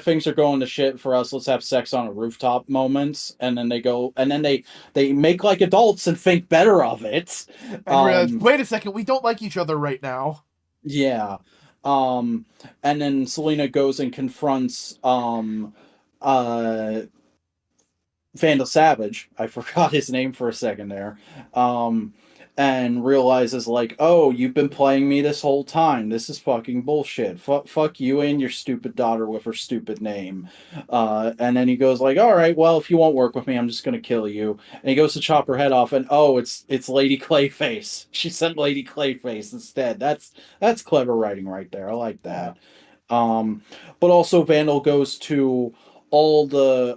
things are going to shit for us. Let's have sex on a rooftop moments, and then they go and then they make like adults and think better of it. And realize, Um, wait a second, we don't like each other right now. yeah. And then Selena goes and confronts uh Vandal Savage. I forgot his name for a second there. Um, and realizes like, oh, you've been playing me this whole time. This is fucking bullshit. Fuck you and your stupid daughter with her stupid name. And then he goes like, all right, well, if you won't work with me, I'm just gonna kill you. And he goes to chop her head off, and oh, it's Lady Clayface. She sent Lady Clayface instead. That's clever writing right there. I like Yeah. that. Um, but also Vandal goes to all the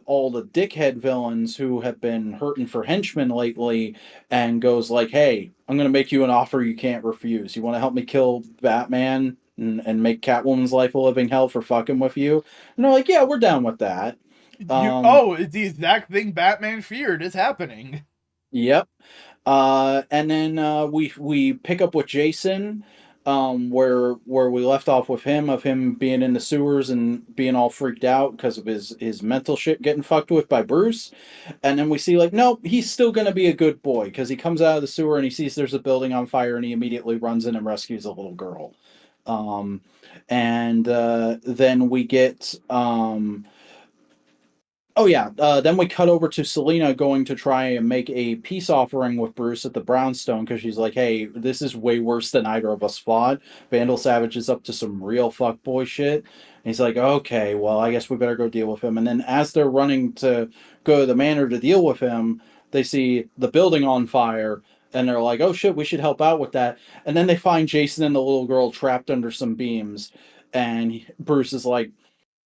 dickhead villains who have been hurting for henchmen lately and goes like, hey, I'm gonna make you an offer you can't refuse. You want to help me kill Batman and make Catwoman's life a living hell for fucking with you? And they're like, yeah, we're down with that. um It's the exact thing Batman feared is happening. yep. And then we pick up with Jason, where we left off with him, of him being in the sewers and being all freaked out because of his mental shit getting fucked with by Bruce. And then we see like, nope, he's still gonna be a good boy because he comes out of the sewer and he sees there's a building on fire and he immediately runs in and rescues a little girl. Um, and then we get Oh yeah. Then we cut over to Selena going to try and make a peace offering with Bruce at the Brownstone because she's like, "Hey, this is way worse than either of us fought. Vandal Savage is up to some real fuckboy shit." And he's like, "Okay, well, I guess we better go deal with him." And then as they're running to go to the manor to deal with him, they see the building on fire, and they're like, "Oh shit, we should help out with that." And then they find Jason and the little girl trapped under some beams, and Bruce is like,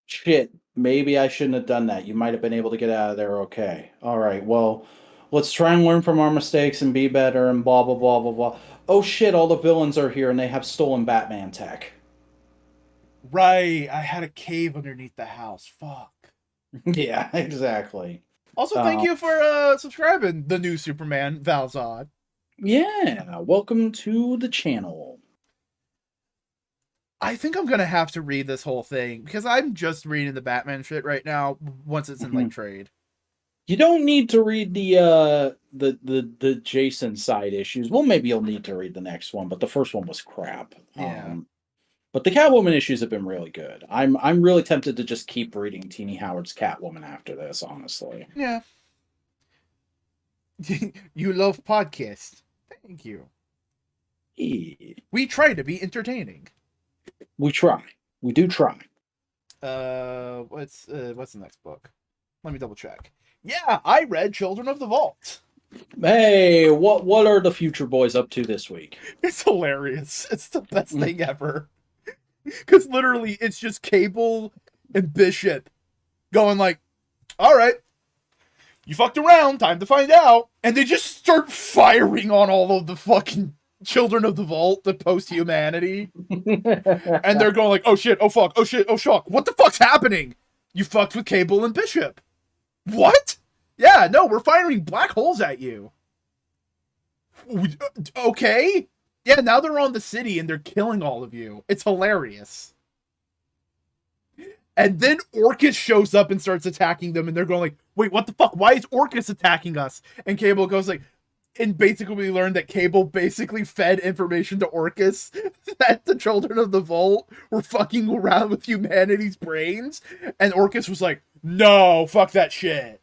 shit, maybe I shouldn't have done that. You might have been able to get out of there okay. All right, well, let's try and learn from our mistakes and be better and blah, blah, blah, blah, blah. Oh shit, all the villains are here and they have stolen Batman tech. Right, I had a cave underneath the house. Fuck. Yeah, exactly. Also, thank Um, you for subscribing, the new Superman, Valzad. yeah, welcome to the channel. I think I'm gonna have to read this whole thing because I'm just reading the Batman shit right now. Once it's in like Mhm. trade. You don't need to read the Jason side issues. Well, maybe you'll need to read the next one, but the first one was crap. Yeah. But the Catwoman issues have been really good. I'm really tempted to just keep reading Teeny Howard's Catwoman after this, honestly. Yeah. You love podcasts. Thank you. Eh, We try to be entertaining. we try. We do try. What's the next book? Let me double check. Yeah, I read Children of the Vault. Hey, what are the Future Boys up to this week? It's hilarious. It's the best thing ever. Because literally, it's just Cable and Bishop going like, all right, you fucked around, time to find out. And they just start firing on all of the fucking Children of the Vault, the post-humanity. And they're going like, oh shit, oh fuck, oh shit, oh shock. What the fuck's happening? You fucked with Cable and Bishop. What? Yeah, no, we're firing black holes at you. Okay. Yeah, now they're on the city and they're killing all of you. It's hilarious. And then Orcus shows up and starts attacking them, and they're going like, wait, what the fuck? Why is Orcus attacking us? And Cable goes like, and basically we learned that Cable basically fed information to Orcus that the Children of the Vault were fucking around with humanity's brains. And Orcus was like, no, fuck that shit.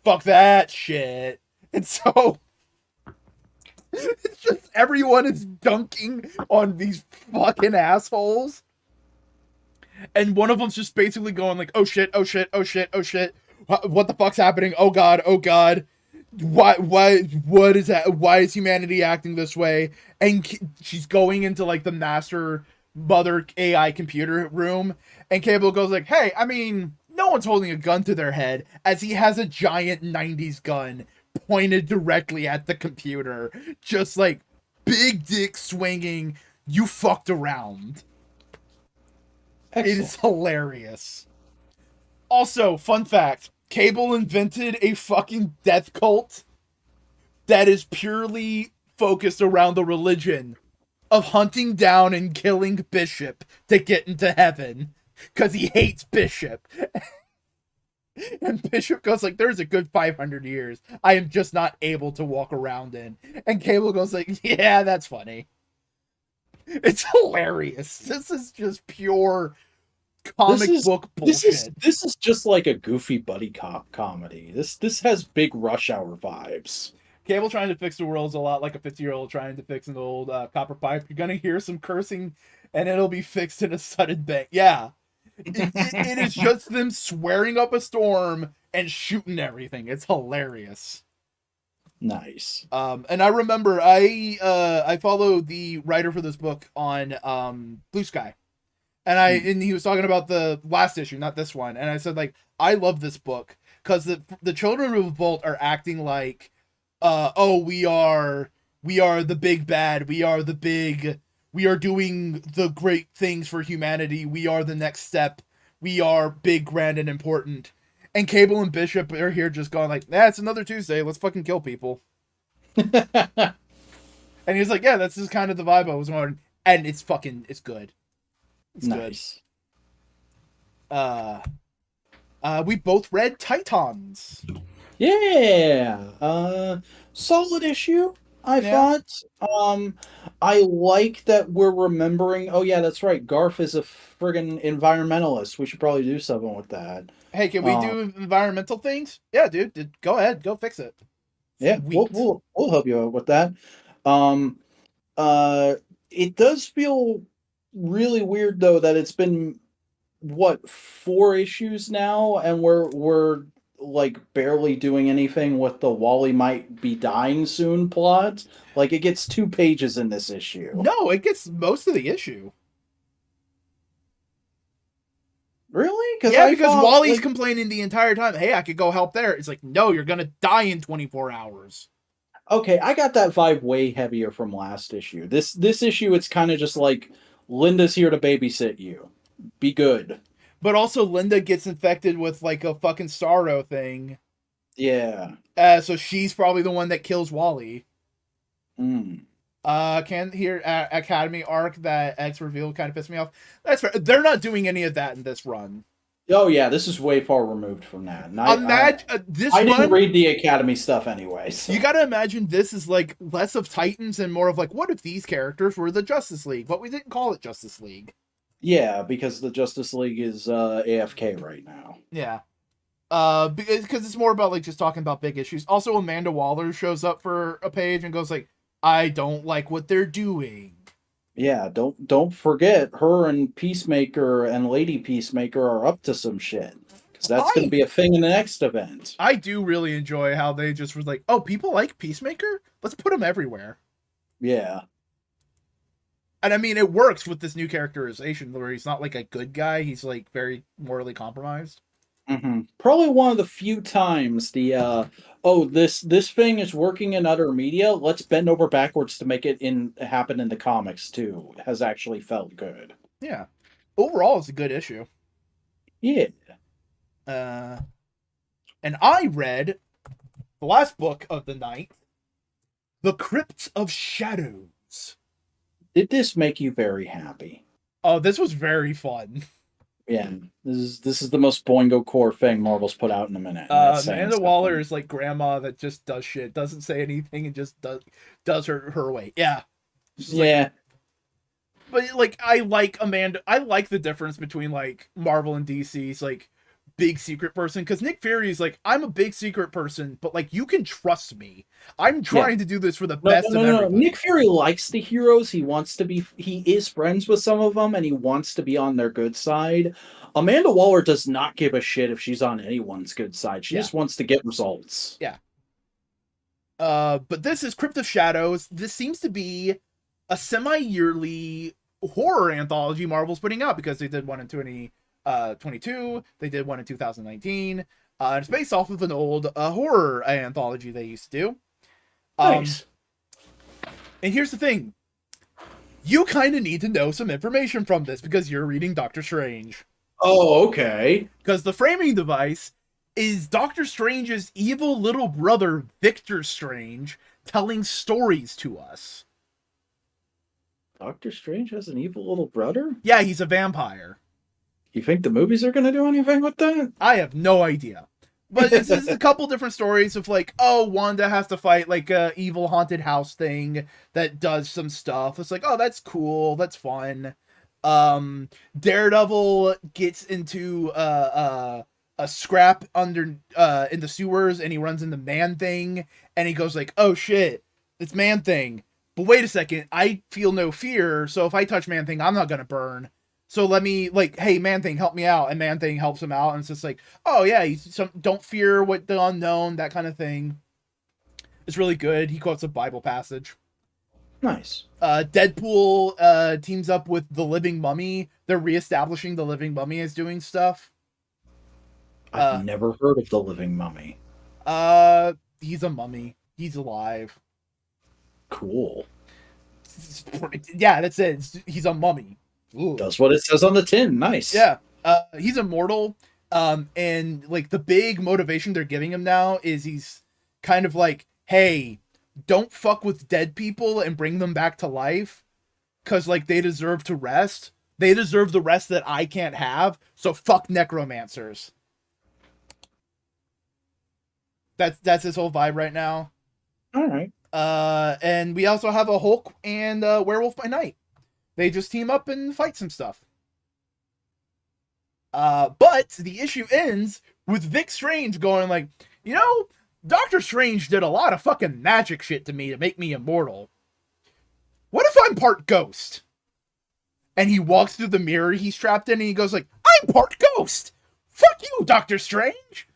Fuck that shit. And so it's just everyone is dunking on these fucking assholes. And one of them's just basically going like, oh shit, oh shit, oh shit, oh shit. What the fuck's happening? Oh god, oh god. What is that? Why is humanity acting this way? And she's going into like the master mother AI computer room. And Cable goes like, hey, I mean, no one's holding a gun to their head, as he has a giant 90s gun pointed directly at the computer. Just like, big dick swinging, you fucked around. Excellent. It is hilarious. Also, fun fact, Cable invented a fucking death cult that is purely focused around the religion of hunting down and killing Bishop to get into heaven. Because he hates Bishop. And Bishop goes like, there's a good 500 years I am just not able to walk around in. And Cable goes like, yeah, that's funny. It's hilarious. This is just pure comic book bullshit. This is just like a goofy buddy cop comedy. This has big Rush Hour vibes. Cable trying to fix the world is a lot like a 50-year-old trying to fix an old copper pipe. You're gonna hear some cursing, and it'll be fixed in a sudden bang. Yeah, it is just them swearing up a storm and shooting everything. It's hilarious. Nice. And I remember I follow the writer for this book on Blue Sky. And he was talking about the last issue, not this one. And I said, like, I love this book because the Children of Revolt are acting like, oh, we are the big bad. We are doing the great things for humanity. We are the next step. We are big, grand, and important. And Cable and Bishop are here just going like, it's another Tuesday. Let's fucking kill people. And he's like, yeah, that's just kind of the vibe I was on. And it's good. It's nice. Good. We both read Titans. Yeah. Solid issue, I thought. I like that we're remembering. Oh yeah, that's right. Garf is a friggin' environmentalist. We should probably do something with that. Hey, can we do environmental things? Yeah, dude. Go ahead. Go fix it. Yeah, we'll help you out with that. It does feel really weird though that it's been 4 issues now, and we're like barely doing anything with the Wally might be dying soon plot. Like it gets 2 pages in this issue. No, it gets most of the issue. Really? Because Wally's complaining the entire time, hey, I could go help there. It's like, no, you're gonna die in 24 hours. Okay, I got that vibe way heavier from last issue. This issue, it's kind of just like, Linda's here to babysit you. Be good. But also Linda gets infected with like a fucking sorrow thing. Yeah. So she's probably the one that kills Wally. Can hear Academy arc that X revealed kind of pissed me off. That's fair. They're not doing any of that in this run. Oh yeah, this is way far removed from that. And I didn't read the Academy stuff anyway. So. You gotta imagine this is like less of Titans and more of like, what if these characters were the Justice League? But we didn't call it Justice League. Yeah, because the Justice League is AFK right now. Yeah. Because it's more about like just talking about big issues. Also, Amanda Waller shows up for a page and goes like, I don't like what they're doing. Yeah, don't forget, her and Peacemaker and Lady Peacemaker are up to some shit. because that's going to be a thing in the next event. I do really enjoy how they just were like, oh, people like Peacemaker? Let's put him everywhere. Yeah. And I mean, it works with this new characterization where he's not like a good guy. He's like very morally compromised. Mm-hmm. Probably one of the few times this thing is working in other media. Let's bend over backwards to make it happen in the comics too. Has actually felt good. Yeah. Overall, it's a good issue. Yeah. And I read the last book of the night, The Crypt of Shadows. Did this make you very happy? Oh, this was very fun. Yeah, this is the most Boingo core thing Marvel's put out in a minute. Amanda Waller is like grandma that just does shit, doesn't say anything, and just does her way. Yeah. Yeah. But like I like Amanda. I like the difference between like Marvel and DC's like big secret person, because Nick Fury is like, I'm a big secret person, but like you can trust me. I'm trying to do this for the best of everybody. Nick Fury likes the heroes. He is friends with some of them, and he wants to be on their good side. Amanda Waller does not give a shit if she's on anyone's good side. She just wants to get results. Yeah. But this is Crypt of Shadows. This seems to be a semi-yearly horror anthology Marvel's putting out, because they did one in 2022, they did one in 2019. It's based off of an old horror anthology they used to do. Nice. And here's the thing. You kind of need to know some information from this because you're reading Doctor Strange. Oh, okay. Because the framing device is Doctor Strange's evil little brother, Victor Strange, telling stories to us. Doctor Strange has an evil little brother? Yeah, he's a vampire. You think the movies are going to do anything with that? I have no idea. But it's a couple different stories of like, oh, Wanda has to fight like a evil haunted house thing that does some stuff. It's like, oh, that's cool. That's fun. Daredevil gets into a scrap under in the sewers, and he runs into Man-Thing, and he goes like, oh shit, it's Man-Thing. But wait a second, I feel no fear, so if I touch Man-Thing, I'm not gonna burn. So let me, like, hey, Man-Thing, help me out. And Man-Thing helps him out. And it's just like, oh, yeah, don't fear what the unknown, that kind of thing. It's really good. He quotes a Bible passage. Nice. Deadpool teams up with the Living Mummy. They're reestablishing the Living Mummy as doing stuff. I've never heard of the Living Mummy. He's a mummy. He's alive. Cool. Yeah, that's it. He's a mummy. Ooh. Does what it says on the tin. Nice. Yeah. He's immortal. And like the big motivation they're giving him now is he's kind of like, hey, don't fuck with dead people and bring them back to life, because like they deserve to rest. They deserve the rest that I can't have. So fuck necromancers. That's his whole vibe right now. All right. And we also have a Hulk and Werewolf by Night. They just team up and fight some stuff. But the issue ends with Vic Strange going like, you know, Doctor Strange did a lot of fucking magic shit to me to make me immortal. What if I'm part ghost? And he walks through the mirror he's trapped in, and he goes like, I'm part ghost! Fuck you, Doctor Strange!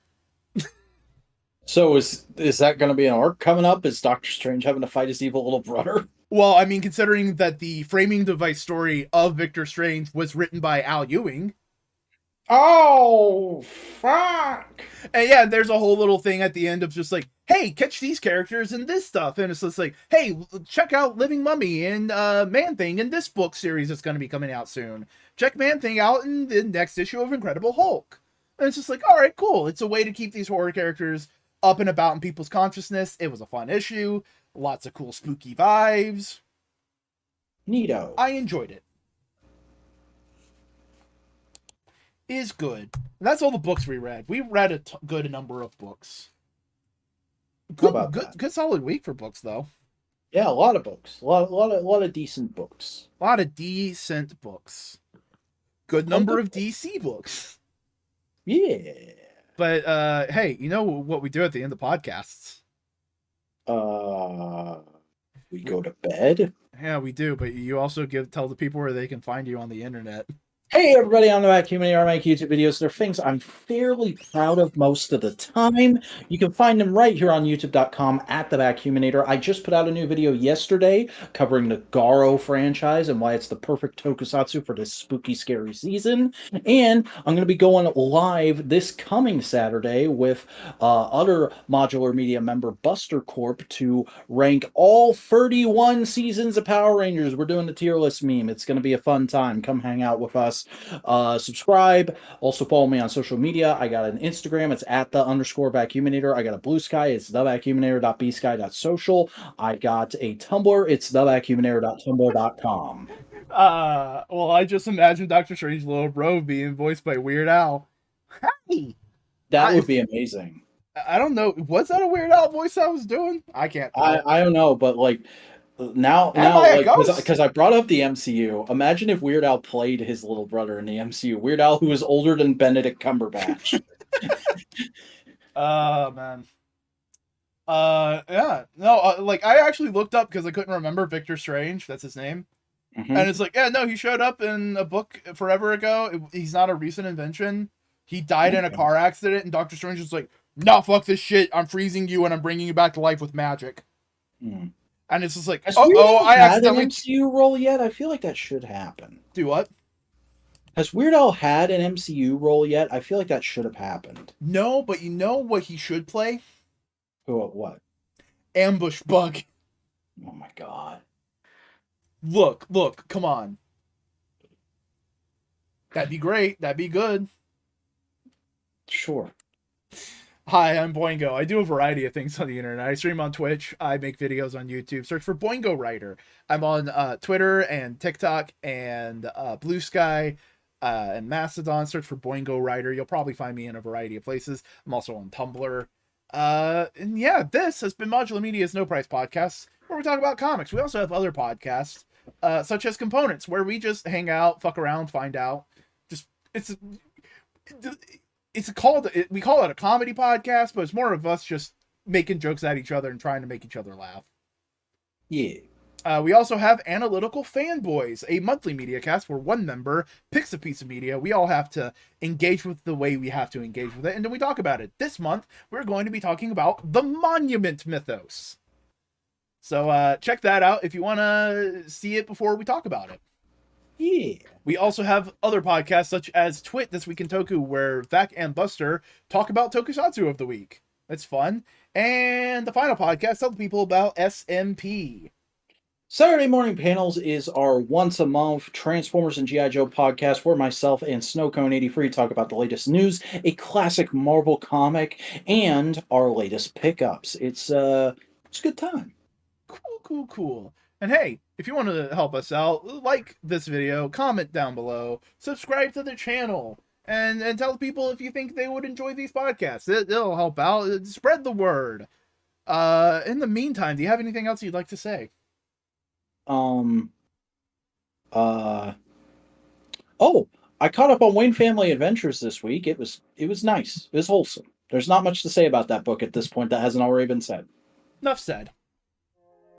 So is that going to be an arc coming up? Is Doctor Strange having to fight his evil little brother? Well, I mean, considering that the framing device story of Victor Strange was written by Al Ewing. Oh, fuck! And yeah, there's a whole little thing at the end of just like, hey, catch these characters and this stuff. And it's just like, hey, check out Living Mummy and Man-Thing in this book series that's going to be coming out soon. Check Man-Thing out in the next issue of Incredible Hulk. And it's just like, all right, cool. It's a way to keep these horror characters up and about in people's consciousness. It was a fun issue. Lots of cool spooky vibes. Neato. I enjoyed it. Is good. And that's all the books we read. We read a good number of books. Good solid week for books, though. Yeah, a lot of books. A lot of decent books. A lot of decent books. Good number of DC books. Yeah. But hey, you know what we do at the end of podcasts? We go to bed. Yeah, we do. But you also tell the people where they can find you on the internet. Hey everybody, on the Vacuuminator. I make YouTube videos. They're things I'm fairly proud of most of the time. You can find them right here on youtube.com at the Vacuuminator. I just put out a new video yesterday covering the Garo franchise and why it's the perfect tokusatsu for this spooky, scary season. And I'm going to be going live this coming Saturday with other Modular Media member Buster Corp to rank all 31 seasons of Power Rangers. We're doing the tier list meme. It's going to be a fun time. Come hang out with us. Subscribe. Also follow me on social media. I got an Instagram. It's at @the_vacuuminator. I got a Blue Sky. It's thevacuuminator.bsky.social. I got a Tumblr. It's thevacuuminator.tumblr.com. Well, I just imagined Doctor Strange's little bro being voiced by Weird Al. Hey! That would be amazing. I don't know. Was that a Weird Al voice I was doing? I can't tell. I don't know, but like now because I brought up the MCU. Imagine if Weird Al played his little brother in the MCU. Weird Al, who is older than Benedict Cumberbatch. Man. Yeah. No, like I actually looked up because I couldn't remember Victor Strange. That's his name. Mm-hmm. And it's like, yeah, no, he showed up in a book forever ago. He's not a recent invention. He died in a car accident, and Doctor Strange was like, "Nah, fuck this shit. I'm freezing you, and I'm bringing you back to life with magic." Mm. And it's just like, I accidentally had an MCU role yet. I feel like that should happen. Do what? Has Weird Al had an MCU role yet? I feel like that should have happened. No, but you know what he should play? What? Ambush Bug. Oh my god. Look, come on. That'd be great. That'd be good. Sure. Hi, I'm Boingo. I do a variety of things on the internet. I stream on Twitch. I make videos on YouTube. Search for Boingo Writer. I'm on Twitter and TikTok and Blue Sky and Mastodon. Search for Boingo Writer. You'll probably find me in a variety of places. I'm also on Tumblr. And yeah, this has been Modular Media's No Price Podcast, where we talk about comics. We also have other podcasts, such as Components, where we just hang out, fuck around, find out. We call it a comedy podcast, but it's more of us just making jokes at each other and trying to make each other laugh. Yeah. We also have Analytical Fanboys, a monthly media cast where one member picks a piece of media. We all have to engage with the way we have to engage with it, and then we talk about it. This month, we're going to be talking about the Monument Mythos. So check that out if you want to see it before we talk about it. Yeah. We also have other podcasts such as Twit This Week in Toku, where Vac and Buster talk about Tokusatsu of the week. That's fun. And the final podcast, tell the people about SMP. Saturday Morning Panels is our once a month Transformers and G.I. Joe podcast where myself and Snowcone83 talk about the latest news, a classic Marvel comic, and our latest pickups. It's a good time. Cool. And hey, if you want to help us out, like this video, comment down below, subscribe to the channel, and tell people if you think they would enjoy these podcasts. It'll help out. Spread the word. In the meantime, do you have anything else you'd like to say? Oh, I caught up on Wayne Family Adventures this week. It was nice. It was wholesome. There's not much to say about that book at this point that hasn't already been said. Enough said.